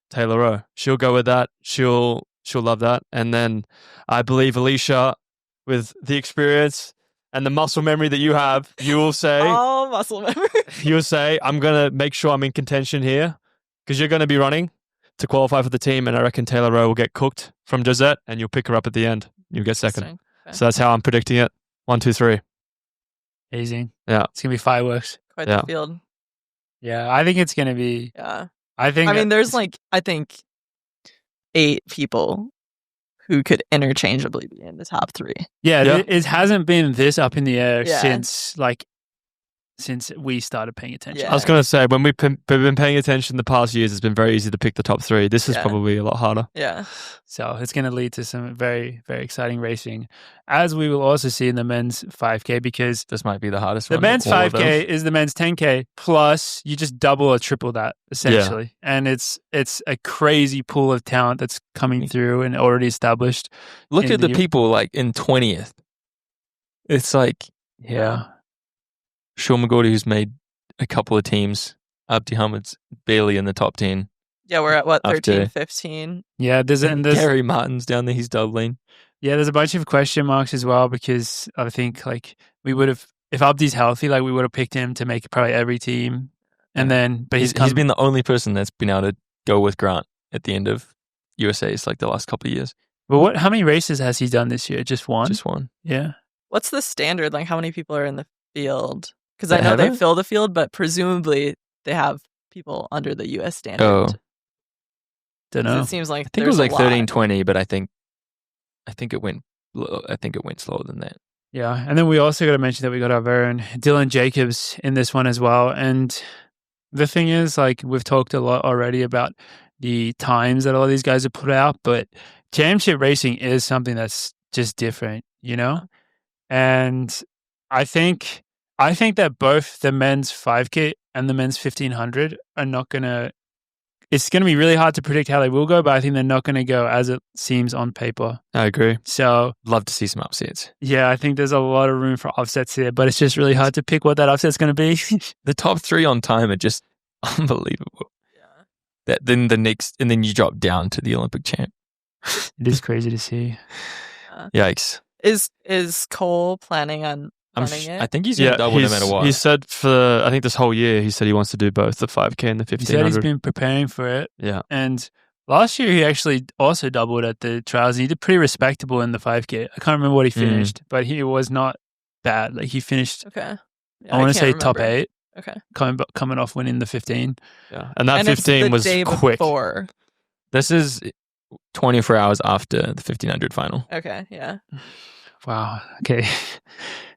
Taylor Rowe. She'll go with that. She'll love that. And then I believe Alicia, with the experience and the muscle memory that you have, you will say, All muscle memory. you'll say, I'm going to make sure I'm in contention here because you're going to be running to qualify for the team. And I reckon Taylor Rowe will get cooked from Josette and you'll pick her up at the end. You'll get second. Interesting. Okay. So that's how I'm predicting it. 1, 2, 3. Amazing. Yeah. It's going to be fireworks. Quite Yeah. the field. Yeah, I think it's going to be. Yeah. I I mean, there's like, I think 8 people who could interchangeably be in the top 3. Yeah, Yeah. it hasn't been this up in the air Yeah. since we started paying attention. Yeah. I was going to say, when we've been paying attention the past years, it's been very easy to pick the top 3. This is Yeah. probably a lot harder. Yeah. So it's going to lead to some very, very exciting racing, as we will also see in the men's 5K, because This might be the hardest the one. men's of all of them. 5K is the men's 10K, plus you just double or triple that, essentially. And it's a crazy pool of talent that's coming through and already established. Look in at the the- people like in 20th. It's like Yeah. Sean McGordy, who's made a couple of teams. Abdi Hamid's barely in the top 10. Yeah, we're at what, 13, After- 15? Yeah, there's Gary Martin's down there. He's doubling. Yeah, there's a bunch of question marks as well, because I think like we would have, if Abdi's healthy, like we would have picked him to make probably every team. And then, but He's been the only person that's been able to go with Grant at the end of USA's like the last couple of years. Well, how many races has he done this year? Just one? Just one. Yeah. What's the standard? Like, how many people are in the field? Because They I know they haven't? fill the field, but presumably they have people under the U.S. standard. Oh. Don't 'Cause know. It seems like I think it was there's like a lot. 13, 20, but I think it went slower than that. Yeah. And then we also got to mention that we got our very own Dylan Jacobs in this one as well. And the thing is, like, we've talked a lot already about the times that all these guys have put out, but championship racing is something that's just different, you know? And I think that both the men's 5K and the men's 1500 are not going to, it's going to be really hard to predict how they will go, but I think they're not going to go as it seems on paper. I agree. So, Love to see some upsets. yeah, I think there's a lot of room for offsets here, but it's just really hard to pick what that offset's going to be. The top 3 on time are just unbelievable. Yeah. Then you drop down to the Olympic champ. It is crazy to see. Yikes. Is Cole planning on running it? I think he's going to double no matter what. He said I think this whole year, he said he wants to do both the 5K and the He said he's 1500. been preparing for it. Yeah. And last year, he actually also doubled at the trials. He did pretty respectable in the 5K. I can't remember what he finished, but he was not bad. Like, he finished, Okay. Yeah, I want to can't say top remember. 8, Okay. coming off winning the 15. Yeah. And that And it's 15 the was day quick. before. This is 24 hours after the 1500 final. Okay. Yeah. Wow. Okay.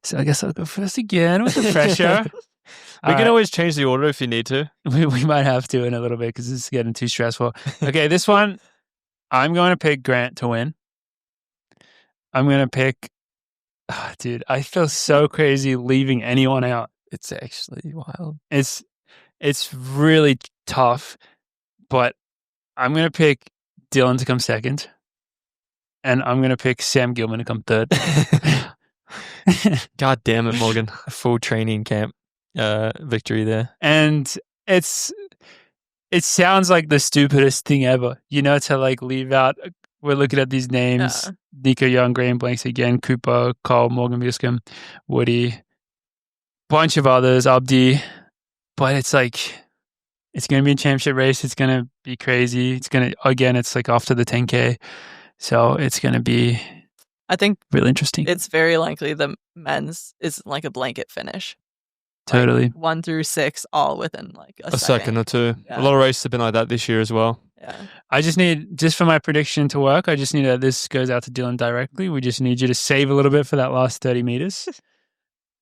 So I guess I'll go first again with the pressure. We can All right. always change the order if you need to. We might have to in a little bit because this is getting too stressful. Okay, this one, I'm going to pick Grant to win. I'm going to pick, dude, I feel so crazy leaving anyone out. It's actually wild. It's really tough, but I'm going to pick Dylan to come second, and I'm going to pick Sam Gilman to come third. God damn it, Morgan. A full training camp victory there. And it sounds like the stupidest thing ever, you know, to like leave out. We're looking at these names: Yeah. Nico Young, Graham Blanks again, Cooper, Cole, Morgan Muscombe, Woody, bunch of others, Abdi. But it's like, it's going to be a championship race. It's going to be crazy. It's like after the 10K. So it's going to be I think really interesting. it's very likely the men's is like a blanket finish. Totally. 1 through 6 all within like a second or two. Yeah. A lot of races have been like that this year as well. Yeah. I just need, just for my prediction to work, I just need this goes out to Dylan directly. We just need you to save a little bit for that last 30 meters.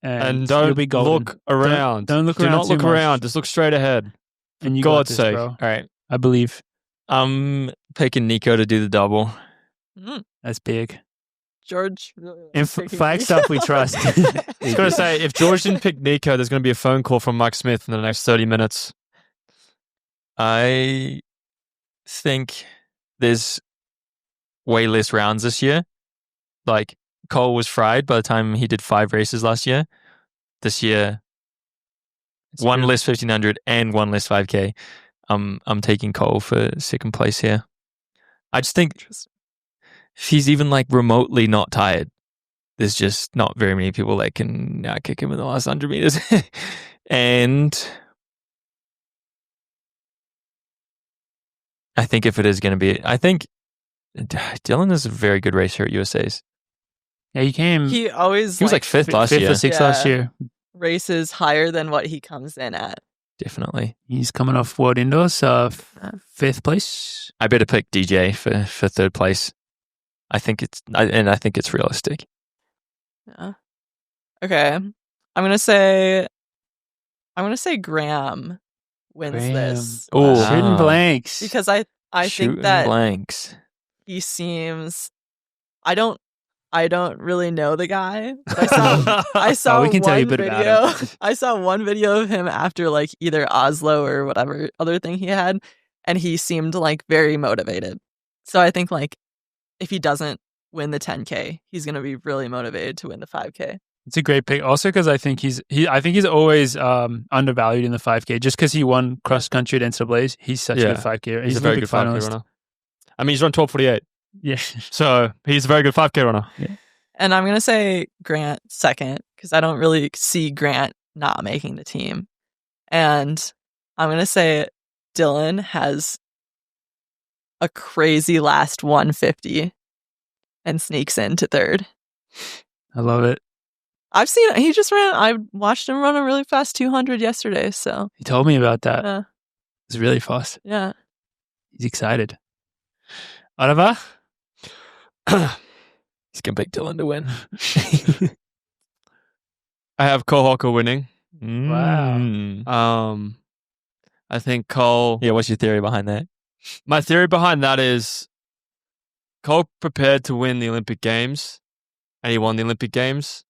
And you'll don't be golden. look around. Don't look Do around not too look much. around. Just look straight ahead. And you God's got this, sake. bro. All right. I believe. I'm picking Nico to do the double. That's big. George. Really In Flagstaff, we trust. I was going to say, if George didn't pick Nico, there's going to be a phone call from Mike Smith in the next 30 minutes. I think there's way less rounds this year. Like, Cole was fried by the time he did 5 races last year. This year, one less 1500 and one less 5K. I'm taking Cole for second place here. I just think if he's even like remotely not tired, there's just not very many people that can kick him in the last 100 meters. And I think if it is going to be, I think Dylan is a very good racer at USA's. Yeah, he came. He always He was like fifth last fifth year. or sixth last year. races higher than what he comes in at. Definitely. He's coming off World Indoors, 5th place. I better pick DJ for third place. I think it's realistic. Yeah. Okay. I'm gonna say Graham wins this. Ooh. Shooting blanks. Because I think Shooting that blanks. he seems I don't really know the guy. But I saw we can tell you a one bit video. about him. I saw one video of him after like either Oslo or whatever other thing he had, and he seemed like very motivated. So I think like if he doesn't win the 10K, he's gonna be really motivated to win the 5K. It's a great pick. Also, because I think he's always undervalued in the 5K. Just because he won cross country at NCAA's, he's such a good 5K. He's a very good 5K runner. I mean, he's run 12:48. Yeah. So he's a very good 5K runner. Yeah. And I'm gonna say Grant second because I don't really see Grant not making the team. And I'm gonna say Dylan has a crazy last 150 and sneaks into third. I love it. I've seen he just ran. I watched him run a really fast 200 yesterday. So He told me about that. yeah, It's really fast. yeah. He's excited. Oliver? He's going to pick Dylan to win. I have Cole Hocker winning. Wow. I think Cole. Yeah, what's your theory behind that? My theory behind that is Cole prepared to win the Olympic Games, and he won the Olympic Games.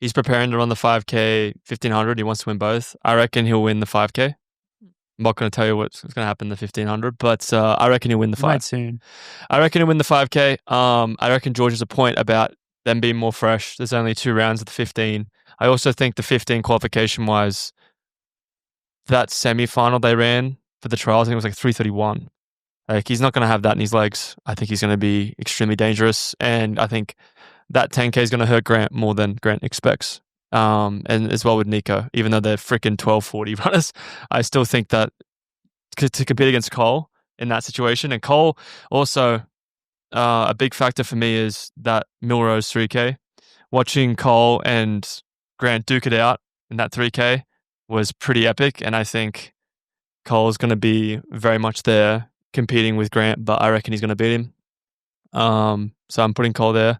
He's preparing to run the 5K, 1500. He wants to win both. I reckon he'll win the 5K. I'm not going to tell you what's going to happen in the 1500, but I reckon he'll win the 5. Might soon. I reckon he'll win the 5K. I reckon George has a point about them being more fresh. There's only 2 rounds of the 15. I also think the 15 qualification-wise, that semi-final they ran for the trials, I think it was like 3:31. Like, he's not going to have that in his legs. I think he's going to be extremely dangerous, and I think that 10K is going to hurt Grant more than Grant expects. And as well with Nico, even though they're freaking 12:40 runners, I still think that to compete against Cole in that situation, and Cole also, a big factor for me is that Milrose 3K. Watching Cole and Grant duke it out in that 3K was pretty epic, and I think Cole's going to be very much there competing with Grant, but I reckon he's going to beat him. So I'm putting Cole there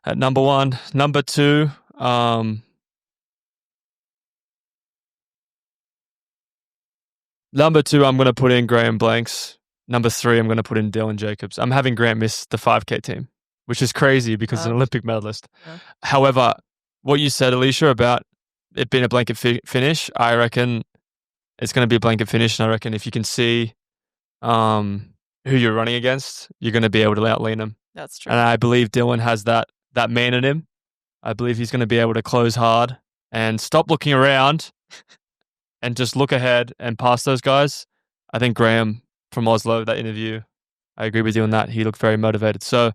at number 1. Number 2, I'm going to put in Graham Blanks. Number 3, I'm going to put in Dylan Jacobs. I'm having Grant miss the 5K team, which is crazy because he's an Olympic medalist. Yeah. However, what you said, Alicia, about it being a blanket finish, I reckon it's going to be a blanket finish. And I reckon if you can see who you're running against, you're going to be able to outlean them. That's true. And I believe Dylan has that man in him. I believe he's going to be able to close hard and stop looking around and just look ahead and pass those guys. I think Graham from Oslo, that interview, I agree with you on that. He looked very motivated. So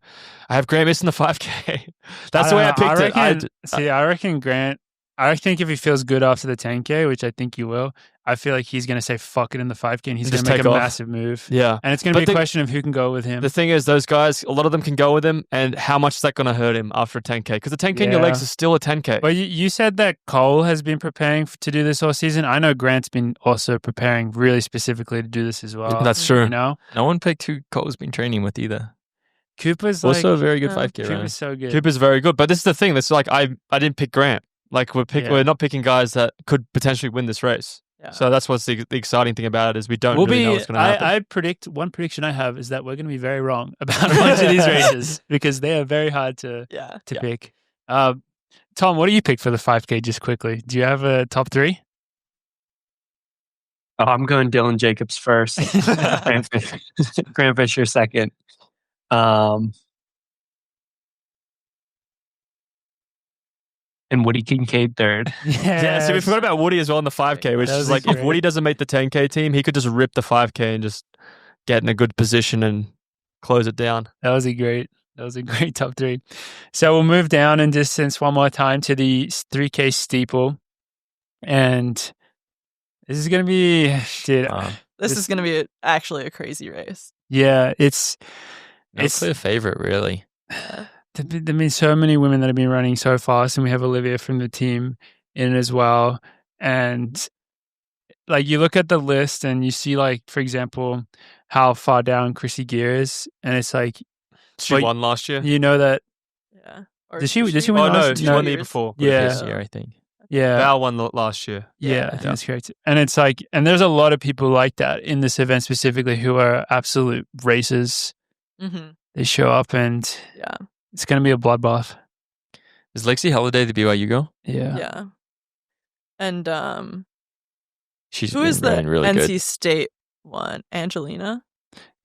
I have Graham missing the 5K. That's the way I picked it. I reckon Grant, I think if he feels good after the 10K, which I think he will, I feel like he's going to say fuck it in the 5K and he's going Just to make take a off. massive move. Yeah. And it's going to be a question of who can go with him. The thing is, those guys, a lot of them can go with him, and how much is that going to hurt him after a 10K? Because the 10K in your legs is still a 10K. Well, you said that Cole has been preparing to do this all season. I know Grant's been also preparing really specifically to do this as well. That's true. You know? No one picked who Cole's been training with either. Cooper's Also like... a very good 5K runner. Cooper's so good. Cooper's very good. But this is the thing. That's like, I didn't pick Grant. Like, we're not picking guys that could potentially win this race. Yeah. So that's what's the exciting thing about it is we don't really know what's going to happen. I predict, one prediction I have is that we're going to be very wrong about a bunch of these races because they are very hard to pick. Tom, what do you pick for the 5K just quickly? Do you have a top 3? Oh, I'm going Dylan Jacobs first. Grant Fisher second. And Woody Kincaid third. Yeah, so we forgot about Woody as well in the 5K, which is like, if Woody doesn't make the 10K team, he could just rip the 5K and just get in a good position and close it down. That was a great top 3. So we'll move down in distance one more time to the 3K steeple. And this is going to be, this is going to be actually a crazy race. Yeah, it's a favorite, really. There've been so many women that have been running so fast, and we have Olivia from the team in as well. And like you look at the list and you see, like, for example, how far down Chrissy Gear is, and it's like she won last year. You know that? Yeah. Did she win last year? No, she won the year before. Yeah, this year, I think. Yeah, Val won last year. Yeah, I think that's correct. And it's like, and there's a lot of people like that in this event specifically who are absolute racers. Mm-hmm. They show up and it's going to be a bloodbath. Is Lexi Holiday the BYU girl? Yeah. Yeah. And she's who is the really NC good. State one? Angelina?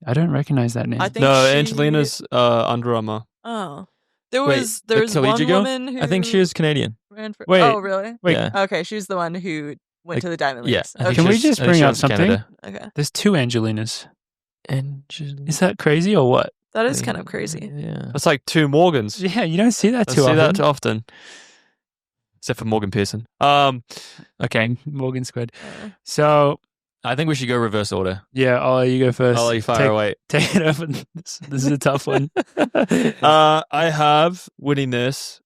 I don't recognize that name. I think Angelina's Under Armour. Oh. There was one woman who I think she was Canadian. ran for... Wait. Oh, really? Wait. Yeah. Okay, she was the one who went to the Diamond Leagues. I think Can Okay. we just bring up something? Canada. Okay. There's 2 Angelinas. Angelina. Is that crazy or what? That is kind of crazy. Yeah. That's like 2 Morgans. Yeah, you don't see that I too see often. that often. Except for Morgan Pearson. Okay, Morgan Squid. So I think we should go reverse order. yeah, Ollie, you go first. I'll let you fire away. Take it over. This is a tough one. I have winning this.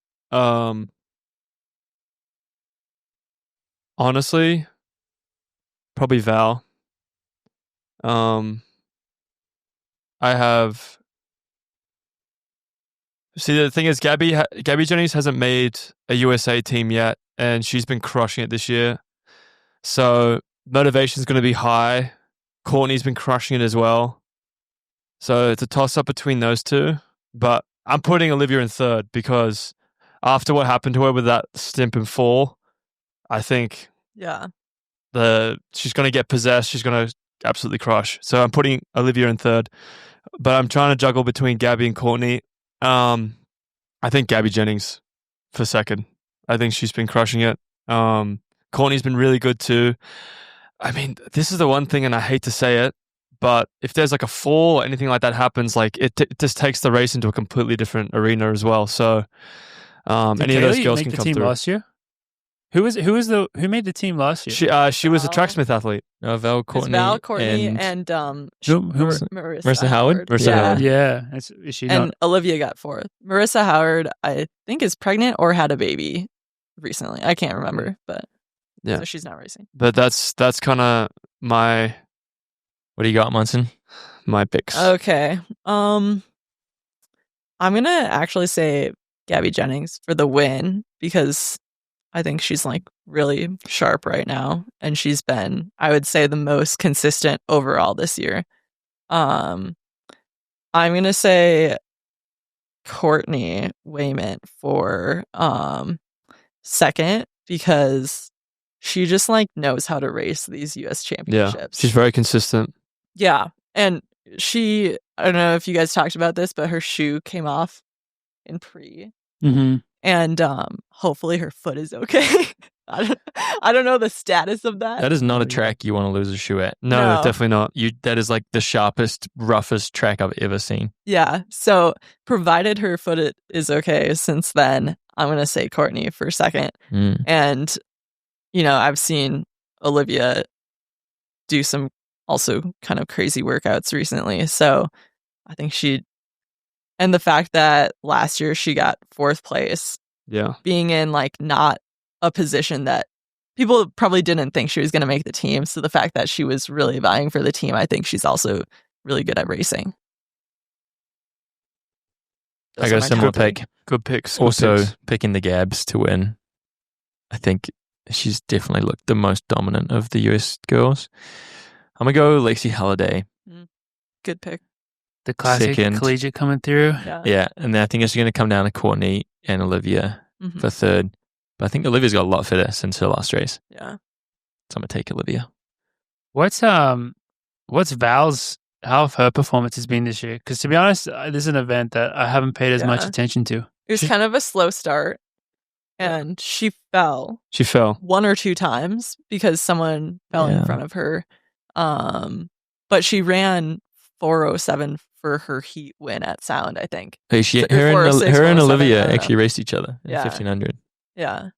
Honestly, probably Val. I have. See, the thing is, Gabby Jennings hasn't made a USA team yet, and she's been crushing it this year. So motivation is going to be high. Courtney's been crushing it as well. So it's a toss-up between those 2. But I'm putting Olivia in 3rd because after what happened to her with that stimp and fall, I think she's going to get possessed. She's going to absolutely crush. So I'm putting Olivia in 3rd. But I'm trying to juggle between Gabby and Courtney. I think Gabby Jennings for 2nd. I think she's been crushing it. Courtney's been really good too. I mean, this is the one thing, and I hate to say it, but if there's like a fall or anything like that happens, like it just takes the race into a completely different arena as well. So any of those girls can come through. Last year? Who made the team last year? She was a tracksmith athlete. Val, Courtney, Val, Courtney, and Marissa Howard. Yeah. Is she and not? Olivia got 4th. Marissa Howard, I think, is pregnant or had a baby recently. I can't remember, but so she's not racing. But that's kind of my. What do you got, Monson? My picks. Okay. I'm gonna actually say Gabby Jennings for the win because I think she's like really sharp right now, and she's been, I would say, the most consistent overall this year. I'm gonna say Courtney Wayment for 2nd because she just like knows how to race these US championships. Yeah, she's very consistent. Yeah, and I don't know if you guys talked about this, but her shoe came off in pre. Mm-hmm. And hopefully her foot is okay. I don't know the status of that. That is not a track you want to lose a shoe at. No, definitely not. That is like the sharpest, roughest track I've ever seen. Yeah. So provided her foot is okay since then, I'm going to say Courtney for 2nd. And, I've seen Olivia do some also kind of crazy workouts recently. So I think and the fact that last year she got 4th place, being in like not a position that people probably didn't think she was going to make the team. So the fact that she was really vying for the team, I think she's also really good at racing. I got a similar pick. Good picks. Also picking the Gabs to win. I think she's definitely looked the most dominant of the US girls. I'm going to go Lexi Halliday. Good pick. The classic collegiate coming through. Yeah, and then I think it's going to come down to Courtney and Olivia for 3rd. But I think Olivia's got a lot fitter since her last race. Yeah. So I'm going to take Olivia. What's Val's, how have her performance has been this year? Because to be honest, this is an event that I haven't paid as much attention to. It was kind of a slow start, and she fell. She fell 1 or 2 times because someone fell in front of her. But she ran 4:07 for her heat win at Sound, I think. Hey, her and Olivia actually raced each other in 1500. Yeah.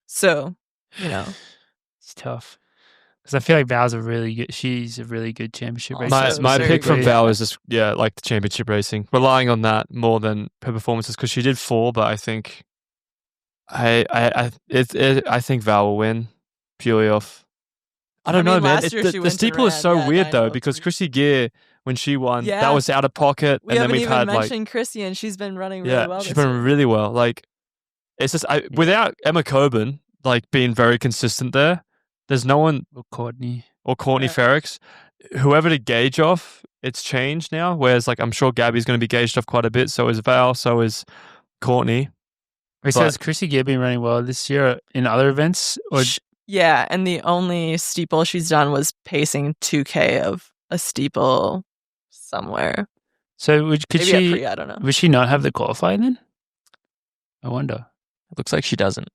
So, it's tough. Because I feel like Val's she's a really good championship racer. My pick from Val is just, like the championship racing. Relying on that more than her performances, because she did fall, but I think I think Val will win purely off. I don't know, man. The steeple is so weird though, because Chrissy Gear, when she won, that was out of pocket, and then we've had mentioned Chrissy, and she's been running really well. She's been really well. Like, it's just without Emma Coburn like being very consistent there. There's no one, or Courtney Ferrix, whoever to gauge off. It's changed now. Whereas, like, I'm sure Gabby's going to be gauged off quite a bit. So is Val. So is Courtney. Wait, so has Chrissy Gibb been running well this year in other events? Or yeah, and the only steeple she's done was pacing 2K of a steeple somewhere. So I don't know. Would she not have the qualify then? I wonder. It looks like she doesn't.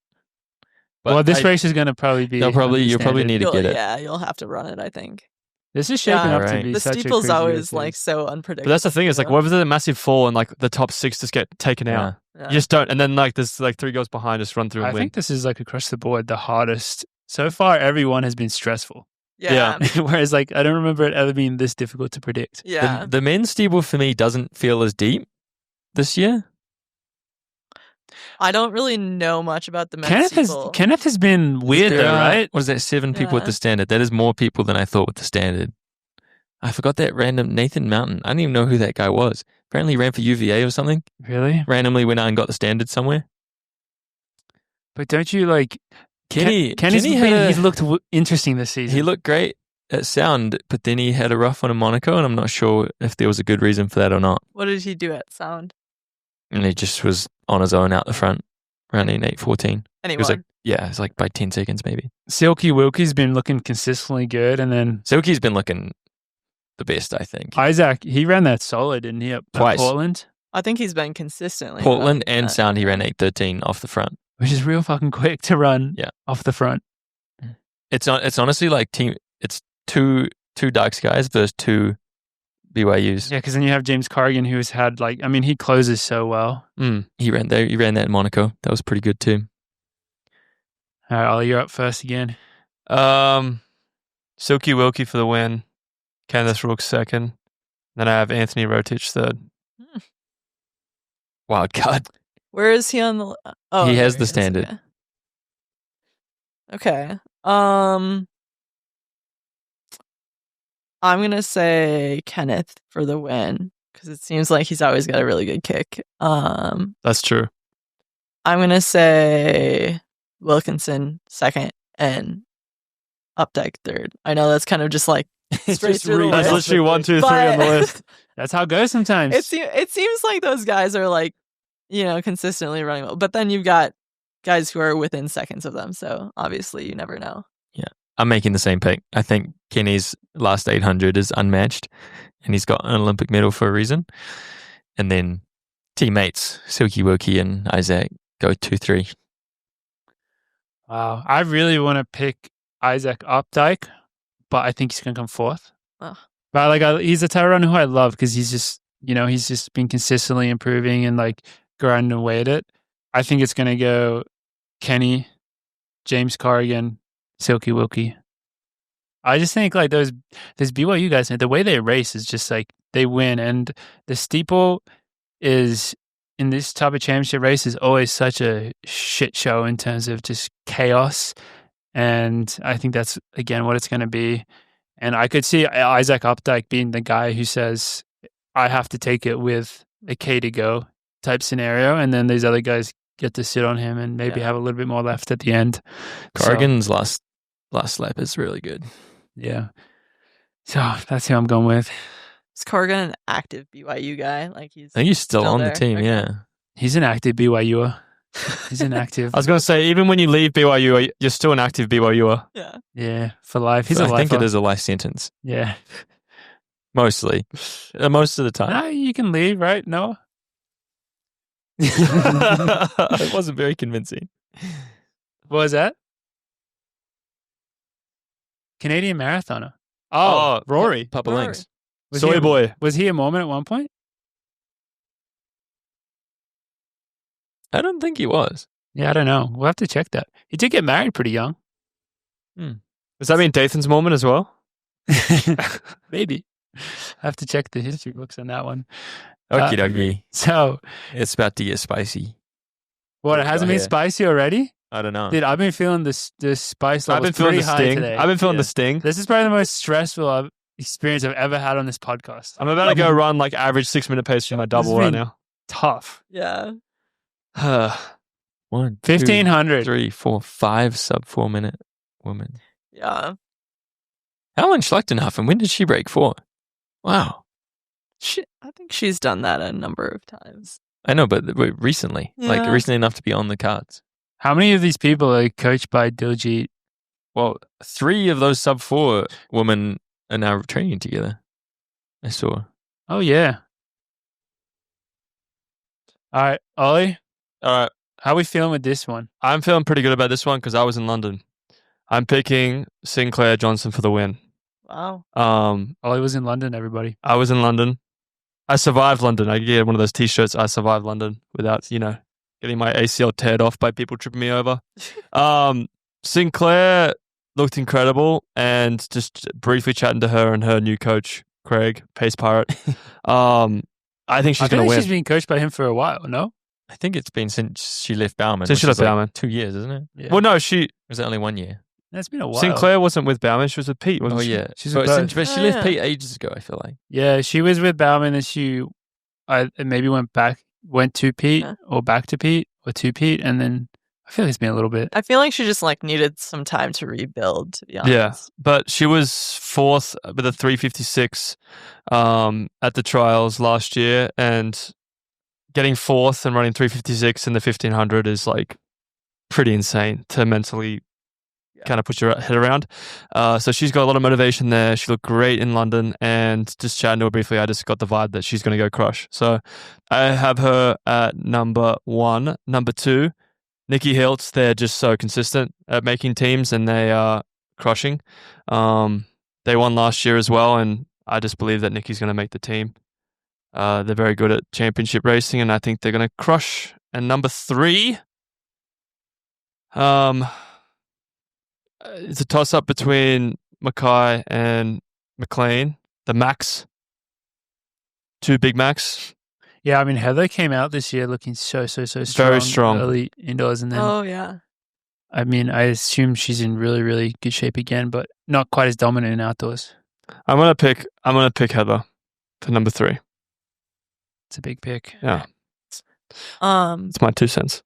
But this race is going to probably be. You'll probably need to get it. Yeah, you'll have to run it, I think. This is shaping up to be the such steeple's a always like so unpredictable. But that's the thing, is like whether there's a massive fall and like the top 6 just get taken out. You just don't, and then like there's like 3 girls behind just run through and win. I think this is like across the board the hardest. So far, everyone has been stressful. Yeah. Whereas like I don't remember it ever being this difficult to predict. Yeah. The men's steeple for me doesn't feel as deep this year. I don't really know much about the men's steeple. Kenneth has been weird though, right? What is that, 7 people with the standard? That is more people than I thought with the standard. I forgot that random Nathan Mountain. I didn't even know who that guy was. Apparently he ran for UVA or something. Really? Randomly went out and got the standard somewhere. But don't you like... Kenny's he's looked interesting this season. He looked great at Sound, but then he had a rough one in Monaco, and I'm not sure if there was a good reason for that or not. What did he do at Sound? And he just was on his own out the front, running 8:14. And it was like, it was like by 10 seconds maybe. Silky Wilkie's been looking consistently good, and then... Silky's been looking the best, I think. Isaac, he ran that solid, didn't he, at Portland? I think he's been consistently. Portland and Sound, he ran 8:13 off the front. Which is real fucking quick to run off the front. It's honestly like it's two Dark Skies versus 2 BYUs. Yeah, because then you have James Carrigan, who's had he closes so well. He ran that in Monaco. That was pretty good too. All right, Ollie, you're up first again. Silky Wilkie for the win. Candace Rook second. Then I have Anthony Rotich third. Wild card. Where is he on the... Oh, he has the standard. Okay. I'm going to say Kenneth for the win, because it seems like he's always got a really good kick. That's true. I'm going to say Wilkinson second and Updike third. I know that's kind of just like straight through the list. That's literally 1, 2, 3 on the list. That's how it goes sometimes. It seems like those guys are like, consistently running well. But then you've got guys who are within seconds of them. So obviously you never know. Yeah. I'm making the same pick. I think Kenny's last 800 is unmatched, and he's got an Olympic medal for a reason. And then teammates, Silky Wilkie and Isaac, go 2-3. Wow. I really want to pick Isaac Updike, but I think he's going to come fourth. Oh. But he's a type runner who I love, because he's just, he's just been consistently improving and grinding away at it. I think it's going to go Kenny, James Carrigan, Silky Wilkie. I just think like those BYU guys, the way they race is just like they win, and the steeple is in this type of championship race is always such a shit show in terms of just chaos, and I think that's again what it's going to be. And I could see Isaac Updike being the guy who says, "I have to take it with a K to go" type scenario, and then these other guys get to sit on him and maybe have a little bit more left at the end. Corrigan's last lap is really good. Yeah. So that's who I'm going with. Is Corrigan an active BYU guy? Like I think he's still on there? the team, Okay. yeah. He's an active BYUer. He's an active. I was going to say, even when you leave BYU, you're still an active BYUer. Yeah. Yeah, for life. He's I a lifer. think it is a life sentence. Yeah. Mostly. Most of the time. No, you can leave, right? Noah? It wasn't very convincing. What was that? Canadian marathoner. Oh, Rory. Papa Rory. Links. Was Soy he a- boy. Was he a Mormon at one point? I don't think he was. Yeah, I don't know. We'll have to check that. He did get married pretty young. Does that mean Dathan's Mormon as well? Maybe. I have to check the history books on that one. Okie dokie. So, It's about to get spicy. what, it hasn't been Yeah. spicy already? I don't know. Dude, I've been feeling the spice I've levels been feeling pretty the high sting. today. I've been feeling Yeah. the sting. This is probably the most stressful experience I've ever had on this podcast. I'm about to go run like average 6-minute pace for my double has right been- now. Tough. Yeah. 1, 2, 1,500. 3, 4, 5 sub 4 minute women. Yeah. Helen Schlechtenhoffen, when did she break 4? Wow. I think she's done that a number of times. I know, but recently. Like Yeah. recently enough to be on the cards. How many of these people are coached by Diljit? Well, 3 of those sub 4 women are now training together. I saw. Oh, yeah. All right, Ollie, All right. how are we feeling with this one? I'm feeling pretty good about this one because I was in London. I'm picking Sinclair Johnson for the win. Wow. Ollie was in London, everybody. I was in London. I survived London. I get one of those T-shirts. I survived London without, getting my ACL teared off by people tripping me over. Sinclair looked incredible, and just briefly chatting to her and her new coach, Craig, Pace Pirate. I think she's I feel going to like win. she's been coached by him for a while, no? I think it's been since she left Bauman. Since she which left is like Bauman. 2 years, isn't it? Yeah. Well, no, Or is it only 1 year? That's been a while. Sinclair wasn't with Bauman. She was with Pete, wasn't Oh, she? yeah. She's but, with both. but she Oh, left yeah. Pete ages ago, I feel like. Yeah, she was with Bauman and she maybe went to Pete Yeah. or back to Pete or to Pete. And then I feel like it's been a little bit. I feel like she just like needed some time to rebuild, to be honest. Yeah, but she was 4th with a 3:56 at the trials last year, and getting 4th and running 3:56 in the 1500 is like pretty insane to mentally kind of put your head around. So she's got a lot of motivation there. She looked great in London, and just chatting to her briefly, I just got the vibe that she's going to go crush. So I have her at number 1. Number 2, Nikki Hiltz. They're just so consistent at making teams, and they are crushing. They won last year as well, and I just believe that Nikki's going to make the team. They're very good at championship racing, and I think they're going to crush. And number 3, it's a toss-up between Mackay and McLean, the Max. 2 Big Macs. Yeah, I mean, Heather came out this year looking so strong. Very strong. Early indoors. And then, Oh, yeah. I mean, I assume she's in really, really good shape again, but not quite as dominant in outdoors. I'm gonna pick Heather for number 3. It's a big pick. Yeah, It's my 2 cents.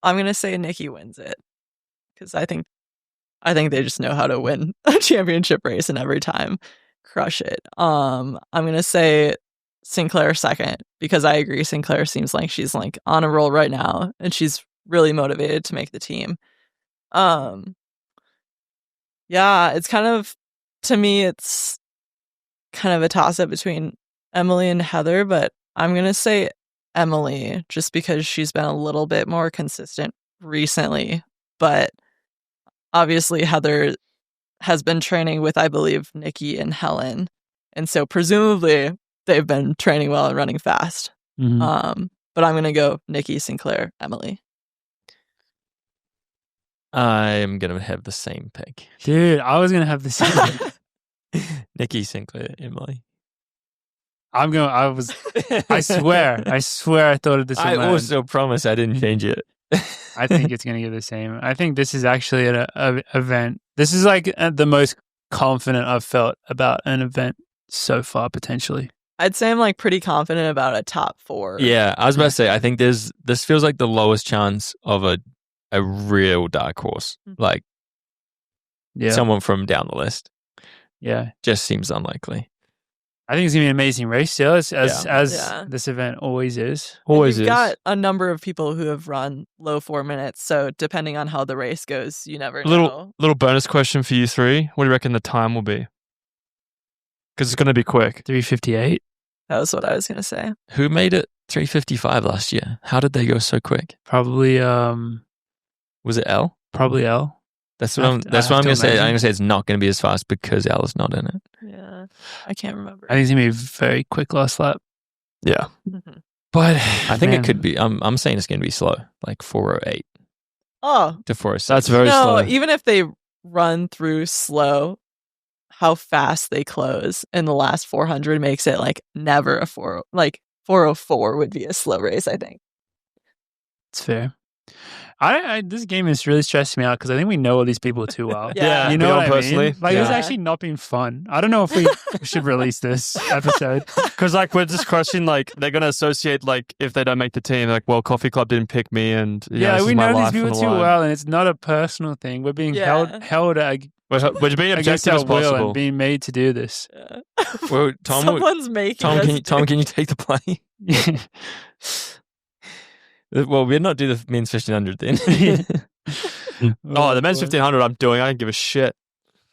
I'm gonna say Nikki wins it because I think they just know how to win a championship race and every time crush it. I'm gonna say Sinclair second because I agree. Sinclair seems like she's like on a roll right now and she's really motivated to make the team. Yeah, it's kind of, to me, it's kind of a toss up between Emily and Heather, but I'm gonna say Emily just because she's been a little bit more consistent recently. But obviously Heather has been training with, I believe, Nikki and Helen, and so presumably they've been training well and running fast. Mhm. But I'm gonna go Nikki, Sinclair, Emily. I'm going to have the same pick. Dude, I was going to have the same. Nikki, Sinclair, Emily. I swear I thought of this. I also promise I didn't change it. I think it's going to get the same. I think this is actually an event. This is like the most confident I've felt about an event so far, potentially. I'd say I'm like pretty confident about a top 4. Yeah, I was about to say, I think this feels like the lowest chance of a real dark horse. Like someone from down the list. Yeah. Just seems unlikely. I think it's going to be an amazing race still, as this event always is. You've got a number of people who have run low 4 minutes, so depending on how the race goes, you never know. Little bonus question for you three. What do you reckon the time will be? Because it's going to be quick. 3:58. That was what I was going to say. Who made it 3:55 last year? How did they go so quick? Probably, was it L? Probably L. That's what I'm going to say. I'm going to say it's not going to be as fast because L is not in it. Yeah. I can't remember. I think it's going to be a very quick last lap. Yeah. But I think it could be. I'm saying it's going to be slow, like 4:08. Oh. To 4:06. That's very slow. Even if they run through slow, how fast they close in the last 400 makes it like never a 404 would be a slow race, I think. It's fair. This game is really stressing me out because I think we know all these people too well. Yeah. You know what I personally. mean? Like, it's actually not been fun. I don't know if we should release this episode. Because, like, we're just questioning, like, they're going to associate, like, if they don't make the team, like, well, Coffee Club didn't pick me, and we know these people too well, and it's not a personal thing. We're being held we're being against objective our as will possible. and being made to do this. Yeah. Well, Tom, Someone's making us Tom, can you take the play? Well, we'd not do the men's 1500 then. The men's 1500 I'm doing. I don't give a shit.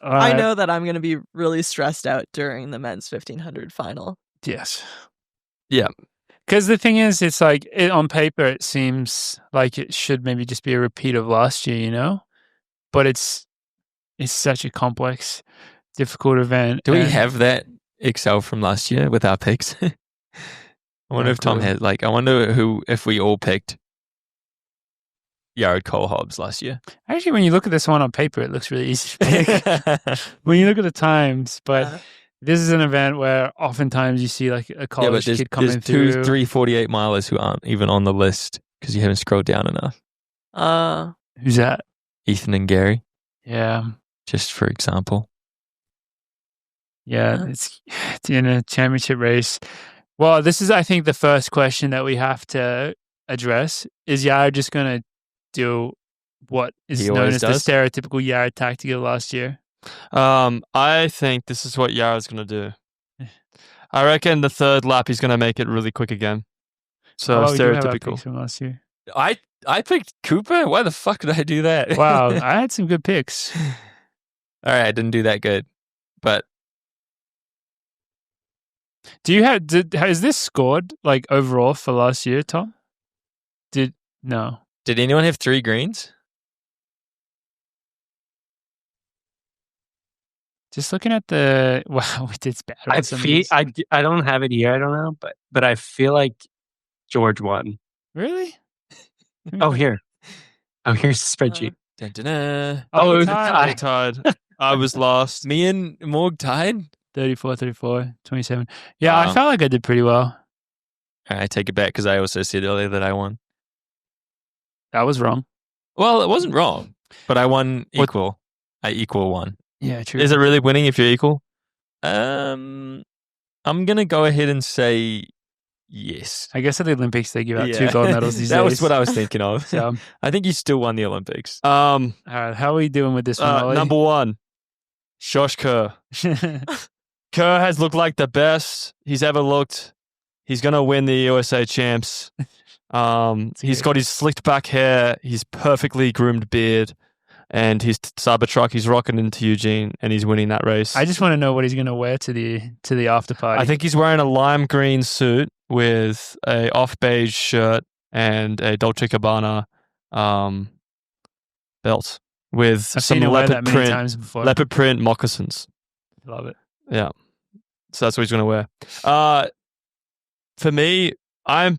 I know that I'm going to be really stressed out during the men's 1500 final. Yes. Yeah. Because the thing is, it's like, on paper, it seems like it should maybe just be a repeat of last year, you know? But it's such a complex, difficult event. Do we have that Excel from last year with our picks? I wonder if Tom had, I wonder if we all picked Jared Cole Hobbs last year. Actually, when you look at this one on paper, it looks really easy to pick. When you look at the times, but this is an event where oftentimes you see like a college kid coming through. There's 2 3:48 milers who aren't even on the list because you haven't scrolled down enough. Who's that? Ethan and Gary. Yeah. Just for example. Yeah, it's in a championship race. Well, this is, I think, the first question that we have to address. Is Jared just going to do what is known as the stereotypical Jared tactic of last year? I think this is what Jared's going to do. I reckon the third lap he's going to make it really quick again. So stereotypical. From last year. I picked Cooper? Why the fuck did I do that? Wow, I had some good picks. All right, I didn't do that good. But is this scored like overall for last year, Tom? No. Did anyone have 3 greens? Just looking at wow, we did bad. I don't have it here. I don't know, but I feel like George won. Really? Here's the spreadsheet. Dun, dun, dun. It was a tied. I was lost. Me and Morg tied. 34, 27. Yeah, I felt like I did pretty well. I take it back because I also said earlier that I won. That was wrong. Well, it wasn't wrong, but I won equal. I equal one. Yeah, true. Is it really winning if you're equal? I'm going to go ahead and say yes. I guess at the Olympics they give out 2 gold medals these days. That was what I was thinking of. So, I think you still won the Olympics. All right, how are we doing with this one, Ollie? Number 1, Josh Kerr. Kerr has looked like the best he's ever looked. He's going to win the USA champs. He's got his slicked back hair, his perfectly groomed beard, and his Cybertruck. He's rocking into Eugene, and he's winning that race. I just want to know what he's going to wear to the after party. I think he's wearing a lime green suit with a off beige shirt and a Dolce & Gabbana belt with some leopard print moccasins. Love it. Yeah. So that's what he's going to wear. For me, I'm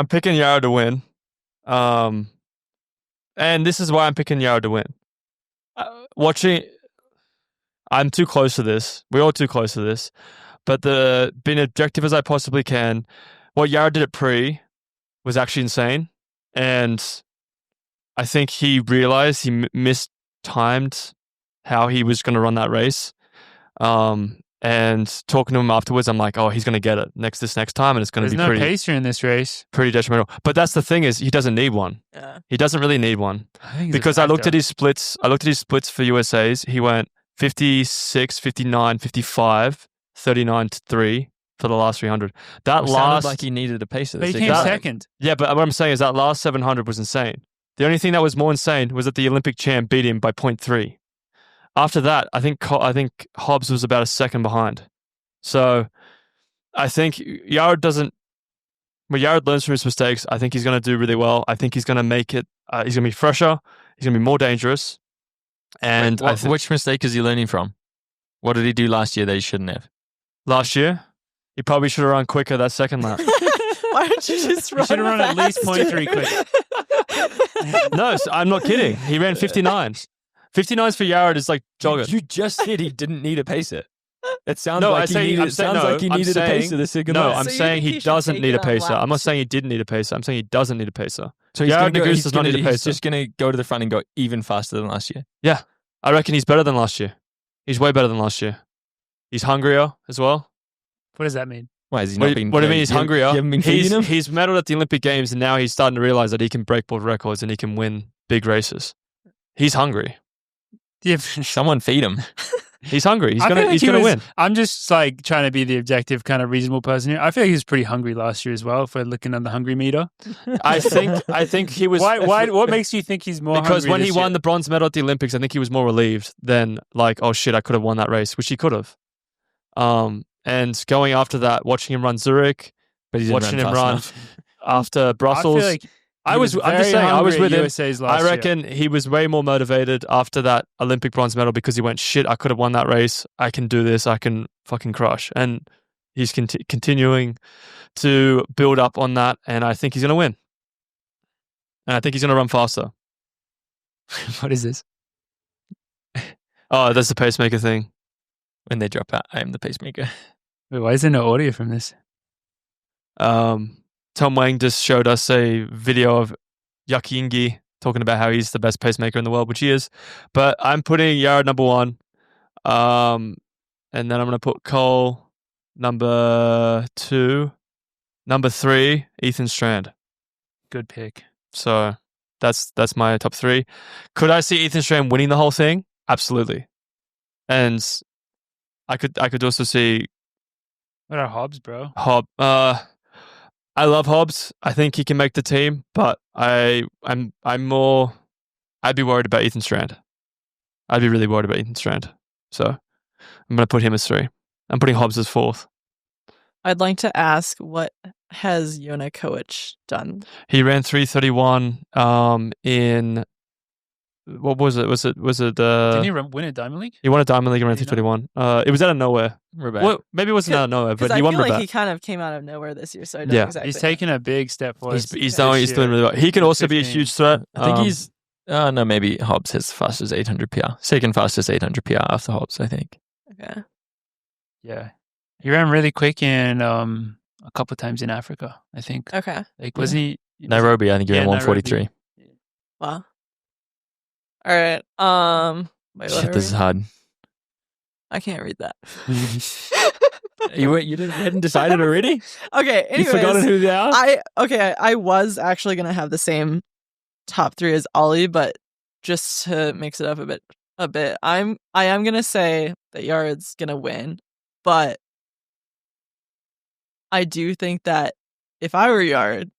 picking Yara to win. And this is why I'm picking Yara to win. I'm too close to this. We're all too close to this. But being objective as I possibly can, what Yara did at pre was actually insane. And I think he realized he mistimed how he was going to run that race. And talking to him afterwards, I'm like, oh, he's going to get it next time, and it's going to be There's no pacer in this race. Pretty detrimental. But that's the thing is, he doesn't need one. Yeah. He doesn't really need one because I looked at his splits. I looked at his splits for USA's. He went 56, 59, 55, 39 to 3 for the last 300. That sounded like he needed a pacer. But he came second. Yeah, but what I'm saying is that last 700 was insane. The only thing that was more insane was that the Olympic champ beat him by 0.3. After that, I think Hobbs was about a second behind. So I think Yara when Yara learns from his mistakes, I think he's going to do really well. I think he's going to make it. He's going to be fresher. He's going to be more dangerous. And which mistake is he learning from? What did he do last year that he shouldn't have? Last year, he probably should have run quicker that second lap. Why don't you just run? He should have run at least 0.3 quicker. No, I'm not kidding. He ran 59s. 59s for Yara is like jogging. You just said he didn't need a pacer. It sounds No, like he needed a pacer the second No, lap. I'm So saying he he should doesn't take need it a on pacer. I'm not laps. saying he didn't need a pacer. I'm saying he doesn't need a pacer. So he's Yara gonna go, Naguse does not need a he's pacer. just going to go to the front and go even faster than last year. Yeah, I reckon he's better than last year. He's way better than last year. He's hungrier as well. What does that mean? Why is he What not do being you mean fed? he's You haven't- hungrier? You haven't been feeding him? He's medaled at the Olympic Games, and now he's starting to realize that he can break world records and he can win big races. He's hungry. Yeah, Someone feed him. He's hungry. He's I feel gonna like he's gonna win. I'm just like trying to be the objective, kind of reasonable person here. I feel like he was pretty hungry last year as well. If we're looking at the hungry meter, I think he was. why? What makes you think he's more? Because hungry when he this won year? the bronze medal at the Olympics, I think he was more relieved than like, oh shit, I could have won that race, which he could have. And going after that, watching him run Zurich, But he didn't watching run him fast run enough. after Brussels. I feel like I'm just saying, I was with him. I reckon he was way more motivated after that Olympic bronze medal because he went, shit, I could have won that race. I can do this. I can fucking crush. And he's continuing to build up on that. And I think he's going to win. And I think he's going to run faster. What is this? Oh, that's the pacemaker thing. When they drop out, I am the pacemaker. Wait, why is there no audio from this? Tom Wang just showed us a video of Yakingi talking about how he's the best pacemaker in the world, which he is. But I'm putting Yara number 1. And then I'm going to put Cole number 2. Number 3, Ethan Strand. Good pick. So that's my top 3. Could I see Ethan Strand winning the whole thing? Absolutely. And I could also see What are Hobbs, bro? I love Hobbs. I think he can make the team, but I'd be worried about Ethan Strand. I'd be really worried about Ethan Strand. So I'm going to put him as 3. I'm putting Hobbs as 4th. I'd like to ask, what has Yona Koch done? He ran 3:31 in what was it? Was it Didn't he win a Diamond League? he won a Diamond League and ran Did he 3:31. It was out of nowhere. Rabat. Maybe it wasn't out of nowhere, but Because he I won feel like Rabat. he kind of came out of nowhere this year, so I don't Yeah. exactly He's know. taken a big step forward. He's this doing year. really well. He can also be a 15. huge threat. I think he's... no, maybe Hobbs has the fastest 800 PR. Second fastest 800 PR after Hobbs, I think. Okay. Yeah, he ran really quick in a couple of times in Africa. I think. Okay. Like, was he Nairobi, I think he ran 143. Nairobi. Wow. All right. Wait, Shit, this is hard. I can't read that. You hadn't decided already? Okay. Anyways, You've forgotten who they are? I was actually gonna have the same top 3 as Ollie, but just to mix it up a bit, I am gonna say that Yared's gonna win, but I do think that if I were Yared,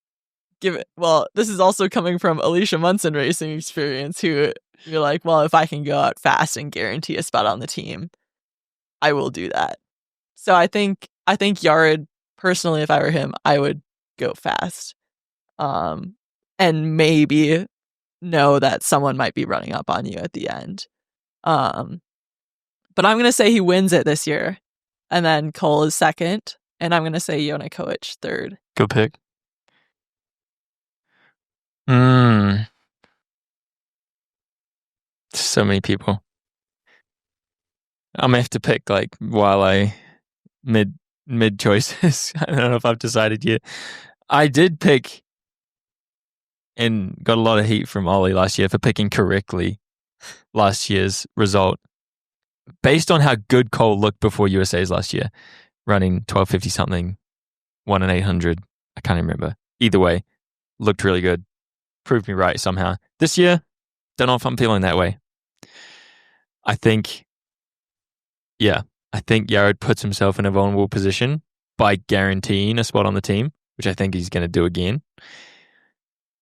this is also coming from Alicia Monson racing experience, who you're like, well, if I can go out fast and guarantee a spot on the team, I will do that. So I think Yared, personally, if I were him, I would go fast. And maybe know that someone might be running up on you at the end. But I'm going to say he wins it this year. And then Cole is second. And I'm going to say Yona Koch third. Good pick. So many people. I'm gonna have to pick like while I mid choices. I don't know if I've decided yet. I did pick and got a lot of heat from Ollie last year for picking correctly last year's result. Based on how good Cole looked before USA's last year, running 1250 something, 1 and 800. I can't remember. Either way, looked really good. Proved me right somehow. This year, don't know if I'm feeling that way. I think Yared puts himself in a vulnerable position by guaranteeing a spot on the team, which I think he's going to do again.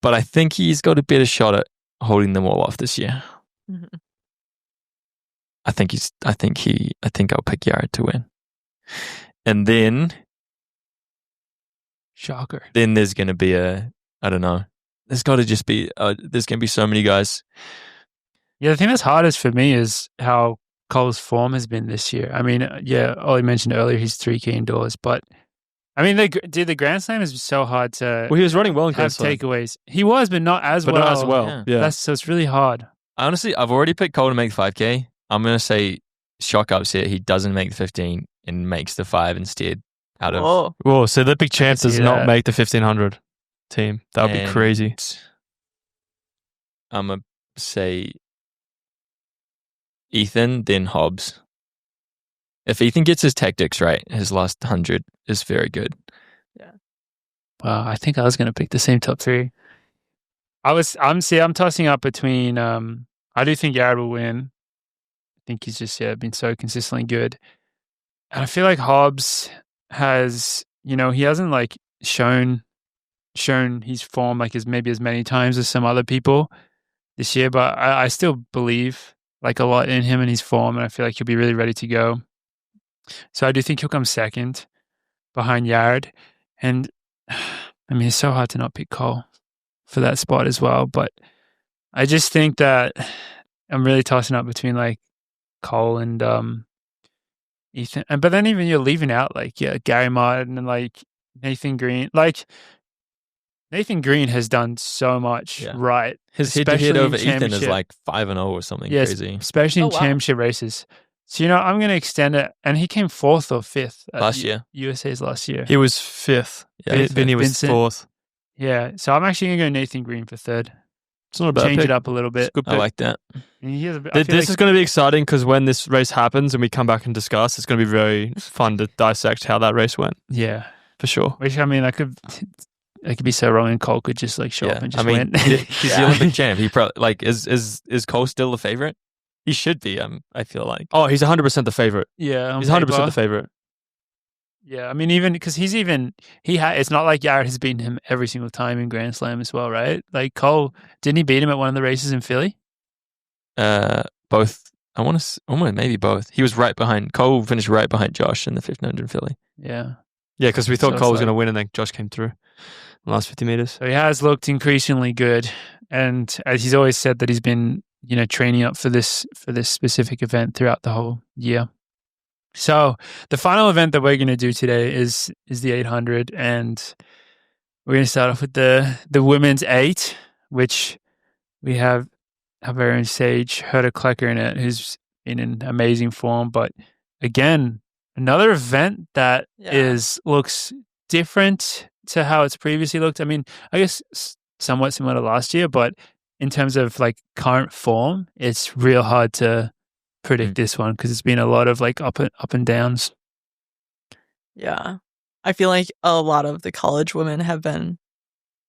But I think he's got a better shot at holding them all off this year. Mm-hmm. I think I'll pick Yared to win. And then Shocker. Then there's going to be I don't know. There's got to just be, there's going to be so many guys. Yeah, the thing that's hardest for me is how Cole's form has been this year. I mean, yeah, Ollie mentioned earlier he's 3 key indoors, but I mean, the Grand Slam is so hard to Well, he was running well in Grand have Slam. takeaways. He was, but not as But well. not as well. Yeah. So it's really hard. Honestly, I've already picked Cole to make the 5K. I'm going to say shock upset. He doesn't make the 15 and makes the 5 instead out of... Whoa. Whoa, so the big chance does see not that. make the 1500 team. That would be And crazy. I'm going to say Ethan, then Hobbs. If Ethan gets his tactics right, his last 100 is very good. Wow, I think I was going to pick the same top 3. I'm tossing up between, I do think Yared will win. I think he's just, been so consistently good. And I feel like Hobbs has, he hasn't like shown his form like as many times as some other people this year, but I still believe like a lot in him and his form, and I feel like he'll be really ready to go. So I do think he'll come second behind Yared. And I mean, it's so hard to not pick Cole for that spot as well, but I just think that I'm really tossing up between like Cole and Ethan, but then even you're leaving out like Gary Martin and like Nathan Green. Like Nathan Green has done so much right. His head-to-head especially over in Ethan is championship. like 5-0 or something Yes, crazy. especially in Oh, wow. championship races. So I'm going to extend it, and he came 4th or 5th at Last year. USA's last year. He was 5th. Yeah, Vinny was Vincent. 4th. Yeah, so I'm actually going to go Nathan Green for 3rd. It's not a bad Change pick. it up a little bit. It's a good I pick. like that. And he has a bit- I This feel like- is going to be exciting because when this race happens and we come back and discuss, it's going to be very fun to dissect how that race went, yeah. for sure. Which I mean, I could be so wrong, and Cole could just like show up and just win. He's the Olympic champ. He probably like is Cole still the favorite? He should be. I feel like. Oh, he's 100% the favorite. Yeah, on He's 100% paper. the favorite. Yeah, I mean, even because it's not like Yared has beaten him every single time in Grand Slam as well, right? Like Cole, didn't he beat him at one of the races in Philly? Both. I want to maybe both. He was right behind Cole. Finished right behind Josh in the 1500 in Philly. Yeah. Yeah, because we thought So it's Cole was like- going to win and then Josh came through in the last 50 meters. So he has looked increasingly good, and as he's always said that he's been, training up for this specific event throughout the whole year. So the final event that we're going to do today is the 800, and we're going to start off with the women's 8, which we have our very own Sage Herta Klecker in it, who's in an amazing form. But again, another event that looks different to how it's previously looked. I mean, I guess somewhat similar to last year, but in terms of like current form, it's real hard to predict this one because it's been a lot of like up and downs. Yeah. I feel like a lot of the college women have been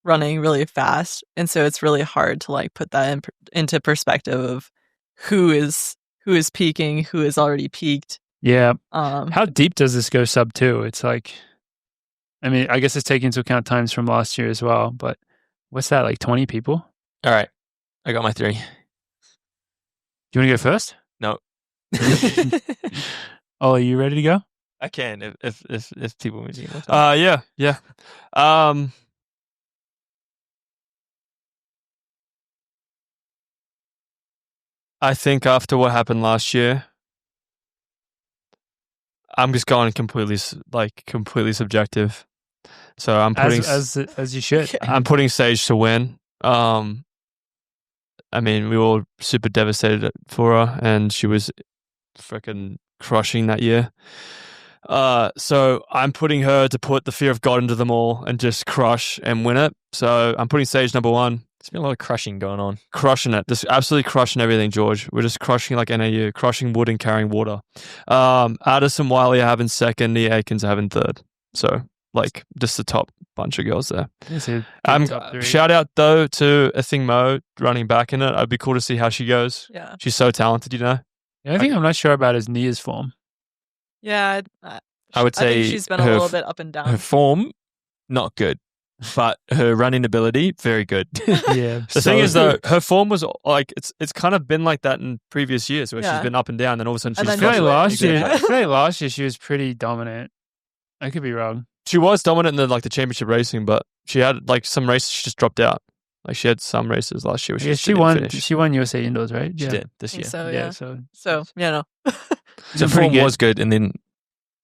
running really fast. And so it's really hard to like put that into perspective of who is peaking, who has already peaked. Yeah. Um, How deep does this go sub 2? It's like, I mean, I guess it's taking into account times from last year as well, but what's that, like 20 people? All right, I got my 3. Do you want to go first? No, Oh, are you ready to go? I can if people want to. Yeah. I think after what happened last year, I'm just going completely subjective. So I'm putting As you should. I'm putting Sage to win. I mean, we were all super devastated for her, and she was freaking crushing that year. So I'm putting her to put the fear of God into them all and just crush and win it. So I'm putting Sage number 1. There's been a lot of crushing going on. Crushing it. Just absolutely crushing everything, George. We're just crushing like NAU, crushing wood and carrying water. Addison Wiley I have in second, Nia Aikens I have in third. So, like, just the top bunch of girls there. Shout out, though, to Athing Mo running back in it. It'd be cool to see how she goes. Yeah. She's so talented, you know? The only thing I'm not sure about is Nia's form. Yeah. I would say think she's been a little bit up and down. Her form, not good. But her running ability, very good. Yeah. The thing is, though, her form was like, it's kind of been like that in previous years where she's been up and down, then all of a sudden she's then I feel like Exactly. last year she was pretty dominant. I could be wrong. She was dominant in the championship racing, but she had like some races she just dropped out. Like she had some races last year where Yeah, she won. She won USA Indoors, right? She did this year. So yeah. So Yeah, no. So form was good, and then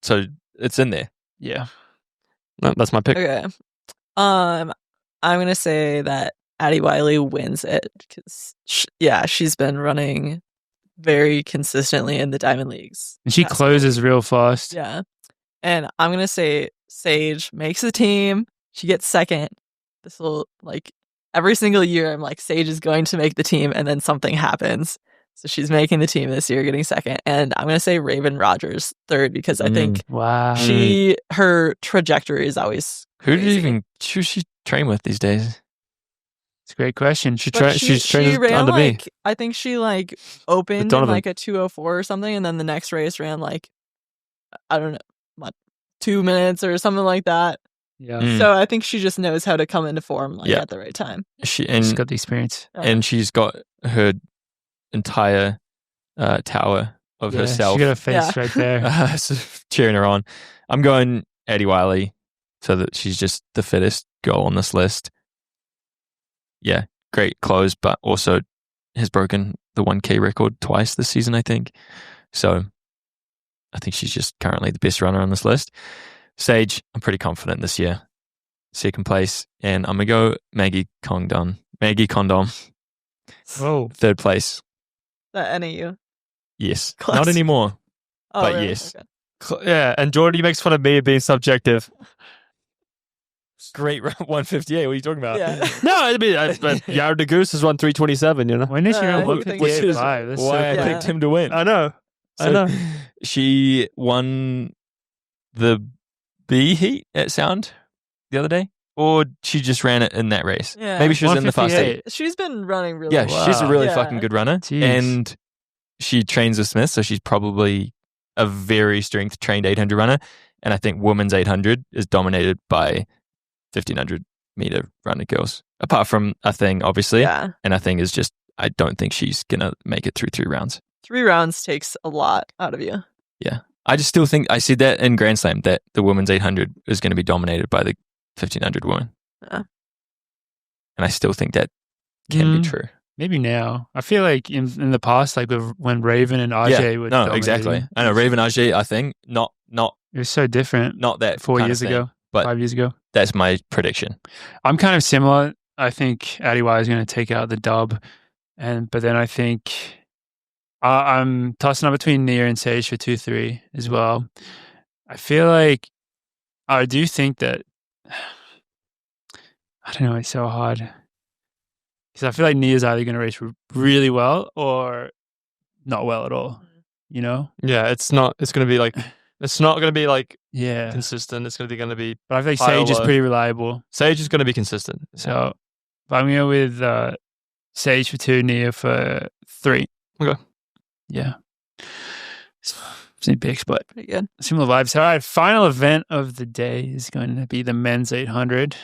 so it's in there. yeah. No, that's my pick. Okay. I'm gonna say that Addie Wiley wins it because she's been running very consistently in the Diamond Leagues. And she closes real fast. Yeah. And I'm gonna say Sage makes the team. She gets second. This will every single year I'm like, Sage is going to make the team, and then something happens. So she's making the team this year, getting second. And I'm gonna say Raven Rogers third because I think her trajectory is always crazy. Who she train with these days? It's a great question. She's training ran under me. I think she opened in a 2:04 or something, and then the next race ran I don't know, 2 minutes or something like that. Yeah. So I think she just knows how to come into form at the right time. She's got the experience. And she's got her entire tower of herself. She got her face right there. So cheering her on. I'm going Addie Wiley so that she's just the fittest girl on this list. Yeah, great close, but also has broken the 1K record twice this season, I think. So I think she's just currently the best runner on this list. Sage, I'm pretty confident this year. Second place. And I'm going to go Maggie Condon. Oh. Third place. That NAU. Yes. Class. Not anymore. Oh, but really? yes. Okay. Yeah, and Jordan makes fun of me being subjective. Great 158. What are you talking about? Yeah. No, I mean, Yared the Goose has run 327, you know? When did she run I think 158.5? That's Why I so picked him to win. I know. So she won the B heat at Sound the other day, or she just ran it in that race. Yeah. Maybe she was in the fast 8. She's been running really Yeah, well. she's a really Yeah. fucking good runner. Jeez. And she trains with Smith, so she's probably a very strength trained 800 runner. And I think women's 800 is dominated by 1500 meter runner girls, apart from Athing, obviously. Yeah. And Athing is just, I don't think she's going to make it through 3 rounds. 3 rounds takes a lot out of you. Yeah. I just still think, I see that in Grand Slam, that the women's 800 is going to be dominated by the 1500 woman. Yeah. And I still think that can be true. Maybe now. I feel like in the past, when Raven and RJ were dominating. Exactly. I know Raven RJ, I think, not It was so different. not that 4 kind years of thing, ago, but 5 years ago. that's my prediction. I'm kind of similar. I think Addie Wiley is going to take out the dub, but then I think I'm tossing up between Nia and Sage for 2-3 as well. I feel like I do think that I don't know. It's so hard because I feel like Nia's either going to race really well or not well at all. You know? Yeah, it's not. It's going to be it's not going to be Yeah. consistent. It's going to be. But I feel like high or Sage is low. pretty reliable. Sage is going to be consistent. So but I'm going to go with Sage for 2, Nia for 3. Okay. Yeah. Same picks, but Pretty good. similar vibes. All right, final event of the day is going to be the men's 800,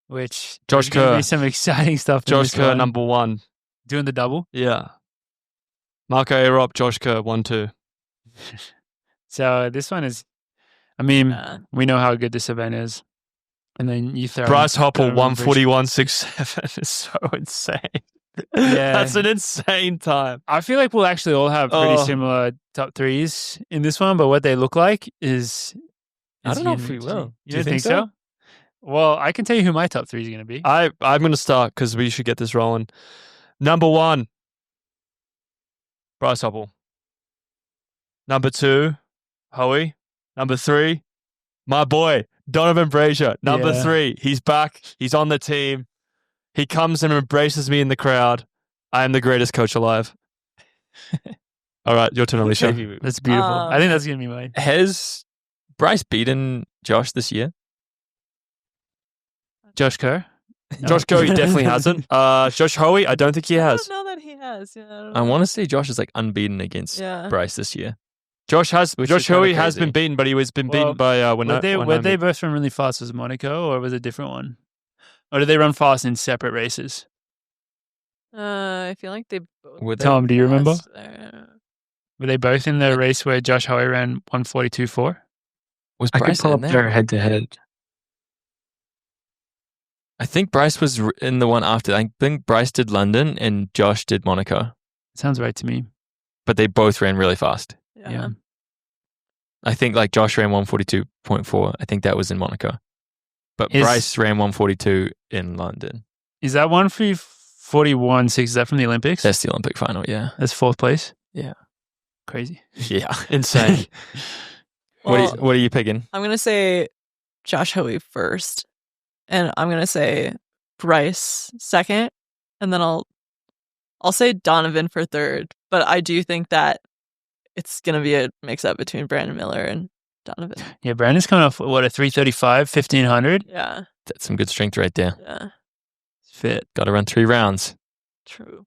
which Josh there's gonna Kerr. be some exciting stuff. in Josh this Kerr, one. number 1. Doing the double. Yeah. Marco Aerop, Josh Kerr, 1-2. So this one is, I mean, Yeah. we know how good this event is. And then you throw Bryce Hopple, Donovan Bridge. 141.67 is so insane. Yeah. That's an insane time. I feel like we'll actually all have pretty Oh. similar top 3s in this one, but what they look like is I don't know if we unique. will. You don't think so? Well, I can tell you who my top 3 is going to be. I'm going to start because we should get this rolling. Number 1, Bryce Hoppel. Number 2, Howie. Number 3, my boy, Donovan Brazier. Number 3, he's back. He's on the team. He comes and embraces me in the crowd. I am the greatest coach alive. All right, your turn, Alicia. That's beautiful. I think that's going to be mine. Has Bryce beaten Josh this year? Josh Kerr? No. Josh Kerr, he definitely hasn't. Josh Howie, I don't think he has. I don't know that he has. Yeah, I don't I know. want to say Josh is like unbeaten against Yeah. Bryce this year. Josh Which is Howie kinda has crazy. been beaten, but he was been Well, beaten by Were they both run really fast? Was it Monaco or was it a different one? Or did they run fast in separate races? I feel like they both. Were they- Tom, do you remember? passed there. Were they both in the race where Josh Howie ran 1:42.4? Was I could Bryce pull in up there? their head-to-head. I think Bryce was in the one after. I think Bryce did London and Josh did Monaco, Sounds right to me. but they both ran really fast. Yeah. I think like Josh ran 142.4. I think that was in Monaco. But Is- Bryce ran 142 in London. Is that 1:41.6? Is that from the Olympics? That's the Olympic final, yeah. That's 4th place? Yeah. Crazy. Yeah. Insane. Well, What are you picking? I'm gonna say Josh Howie first, and I'm gonna say Bryce second, and then I'll say Donovan for third. But I do think that it's gonna be a mix-up between Brandon Miller and Donovan. Yeah, Brandon's coming off, what, a 3:35, 1,500? Yeah, That's some good strength right there. yeah, Fit. Got to run 3 rounds. true.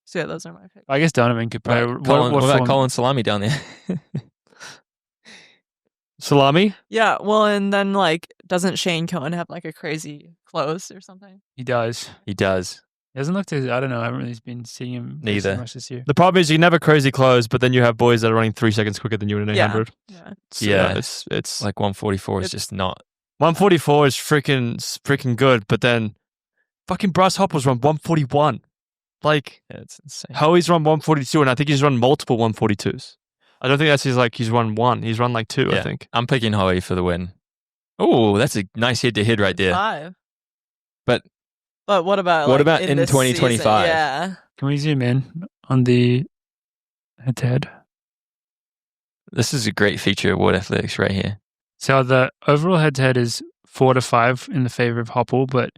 So yeah, those are my picks. I guess Donovan could play. Right. Colin, what about form- Colin Salami down there? Salami? Yeah, well, and then like, doesn't Shane Cohen have like a crazy close or something? He does. He does. He hasn't looked as, I don't know, I haven't really been seeing him race Neither. as much this year. The problem is you can have a crazy close, but then you have boys that are running 3 seconds quicker than you in an 800. Yeah. So, Yeah. it's Like 144 is It's- just not. 144 is freaking good, but then fucking Bryce Hoppel's run 141. Like Yeah, it's insane. Howie's run 142, and I think he's run multiple 142s. I don't think that's he's run one. He's run like 2, I Yeah. think. I'm picking Howie for the win. Oh, that's a nice head-to-head right there. 5. But what about what like, about in this 2025? season? Yeah. Can we zoom in on the head-to-head? This is a great feature of World Athletics right here. So the overall head-to-head is 4-5 in the favor of Hoppel, but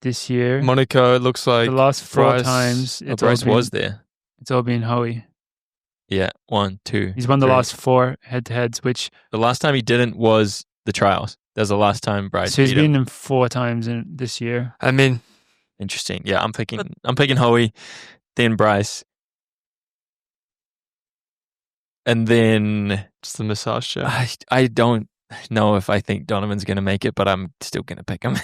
this year, Monaco, it looks like the last 4 Bryce- times, Oh, Bryce was there. It's all been Howie. Yeah, 1, 2. He's won the 3. last 4 head-to-heads, which The last time he didn't was the trials. That was the last time Bryce so he's beat him. been in 4 times in this year. I mean, Interesting. Yeah, I'm picking Howie, then Bryce, and then it's the massage chair. I don't know if I think Donovan's going to make it, but I'm still going to pick him.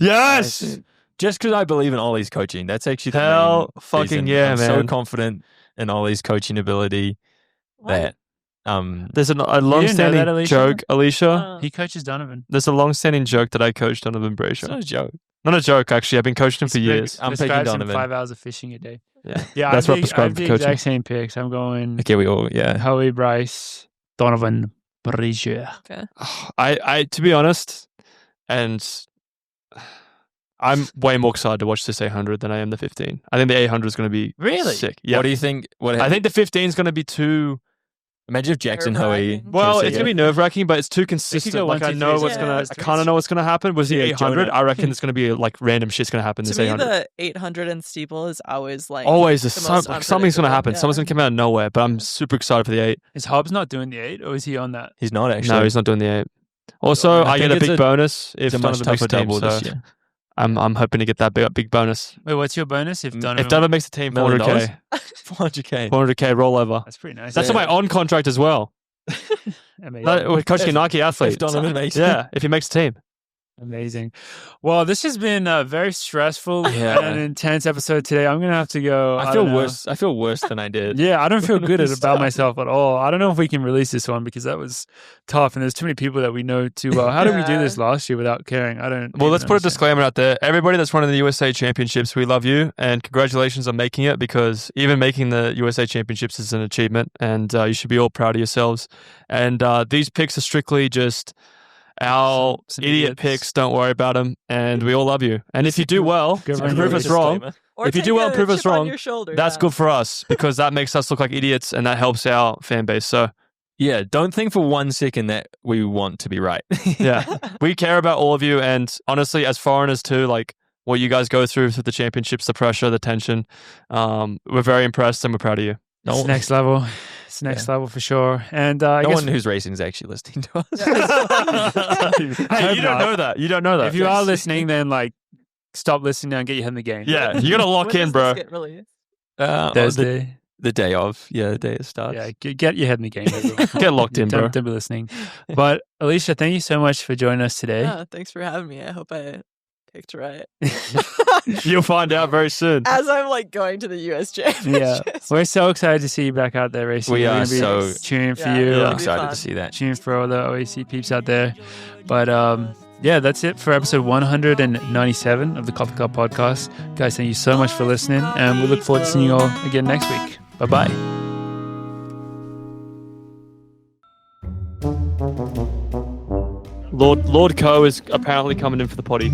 Yes! Just because I believe in Ollie's coaching. That's actually the Hell main fucking reason. yeah, I'm so man. confident in Ollie's coaching ability that There's a that, long-standing Alicia? joke, Alicia. Uh, He coaches Donovan. There's a long-standing joke that I coached Donovan Brazier. it's not a joke. Not a joke, actually. I've been coaching him for years. I'm picking Prescribes him Donovan. 5 hours of fishing a day. Yeah, Yeah, that's I what I prescribed the for coaching. exact same picks. I'm going Okay, we all Howie, Bryce, Donovan, Brazier. I to be honest, and I'm way more excited to watch this 800 than I am the 15. I think the 800 is going to be Really? sick. Yeah, What do you think? I think the 15 is going to be too. Imagine if Jackson Nerve-wracking. Howie. Well, can it's see going to it. be nerve wracking, but it's too consistent. go Like 1, I 2, know 3, what's yeah, gonna. it's I kind of know what's going to happen. With the Yeah, 800, Jonah. I reckon it's going to be like random shit's going to happen. To This me, 800. the 800 and steeple is always like Always, the most like, something's going to happen. unpredictable. Someone's going to come out of nowhere. But I'm super excited for the 8. Is Hobbs not doing the 8 or is he on that? He's not actually. No, he's not doing the 8. Also, I I get think a it's big bonus if It's a much Donovan makes tougher the team. double this So year. I'm hoping to get that big bonus. Wait, what's your bonus if Donovan? If Donovan makes the team, $1 million? 400k, 400k. 400k rollover. That's pretty nice. That's on my on contract as well. Amazing. We're coaching a Nike athlete. If Donovan makes it. Yeah, if he makes the team. Amazing. Well, this has been a very stressful Yeah. and intense episode today. I'm going to have to go. I feel don't know. worse. I feel worse than I did. Yeah, I don't feel good When we about started. myself at all. I don't know if we can release this one because that was tough and there's too many people that we know too well. How did we do Yeah. this last year without caring? I don't. Well, let's even put a understand. disclaimer out there. Everybody that's running the USA Championships, we love you and congratulations on making it, because even making the USA Championships is an achievement and you should be all proud of yourselves. And these picks are strictly just Our Some idiot idiots. picks, don't worry about them, and we all love you. And if you do well, Good and on prove you. us wrong, Or if you take do well, a prove us chip on wrong, your shoulder, that's yeah. good for us because that makes us look like idiots, and that helps our fan base. So Yeah, don't think for 1 second that we want to be right. yeah, we care about all of you, and honestly, as foreigners too, like what you guys go through the championships, the pressure, the tension, we're very impressed and we're proud of you. It's next level. It's next level for sure. And I No guess one who's racing is actually listening to us. Hey, you don't know that. You don't know that. if you are listening, then like stop listening and get your head in the game. Yeah, you got to lock When in, does bro. this get released? Thursday. The day of. Yeah, the day it starts. Yeah, get your head in the game. Everyone. Get locked in, bro. Don't be listening. But Alicia, thank you so much for joining us today. Yeah, thanks for having me. I hope I picked right. You'll find out very soon. As I'm like going to the US Championships. Yeah, we're so excited to see you back out there racing. We We're are gonna be so cheering for Yeah, you. it'll I'm be excited fun. to see that. Cheering for all the OAC peeps out there. But yeah, that's it for episode 197 of the Coffee Cup Podcast. Guys, thank you so much for listening, and we look forward to seeing you all again next week. Bye-bye. Lord Co is apparently coming in for the potty.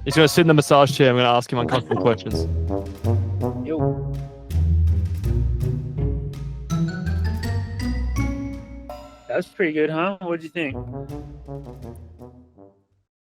He's gonna sit in the massage chair. I'm gonna ask him uncomfortable questions. That was pretty good, huh? What did you think?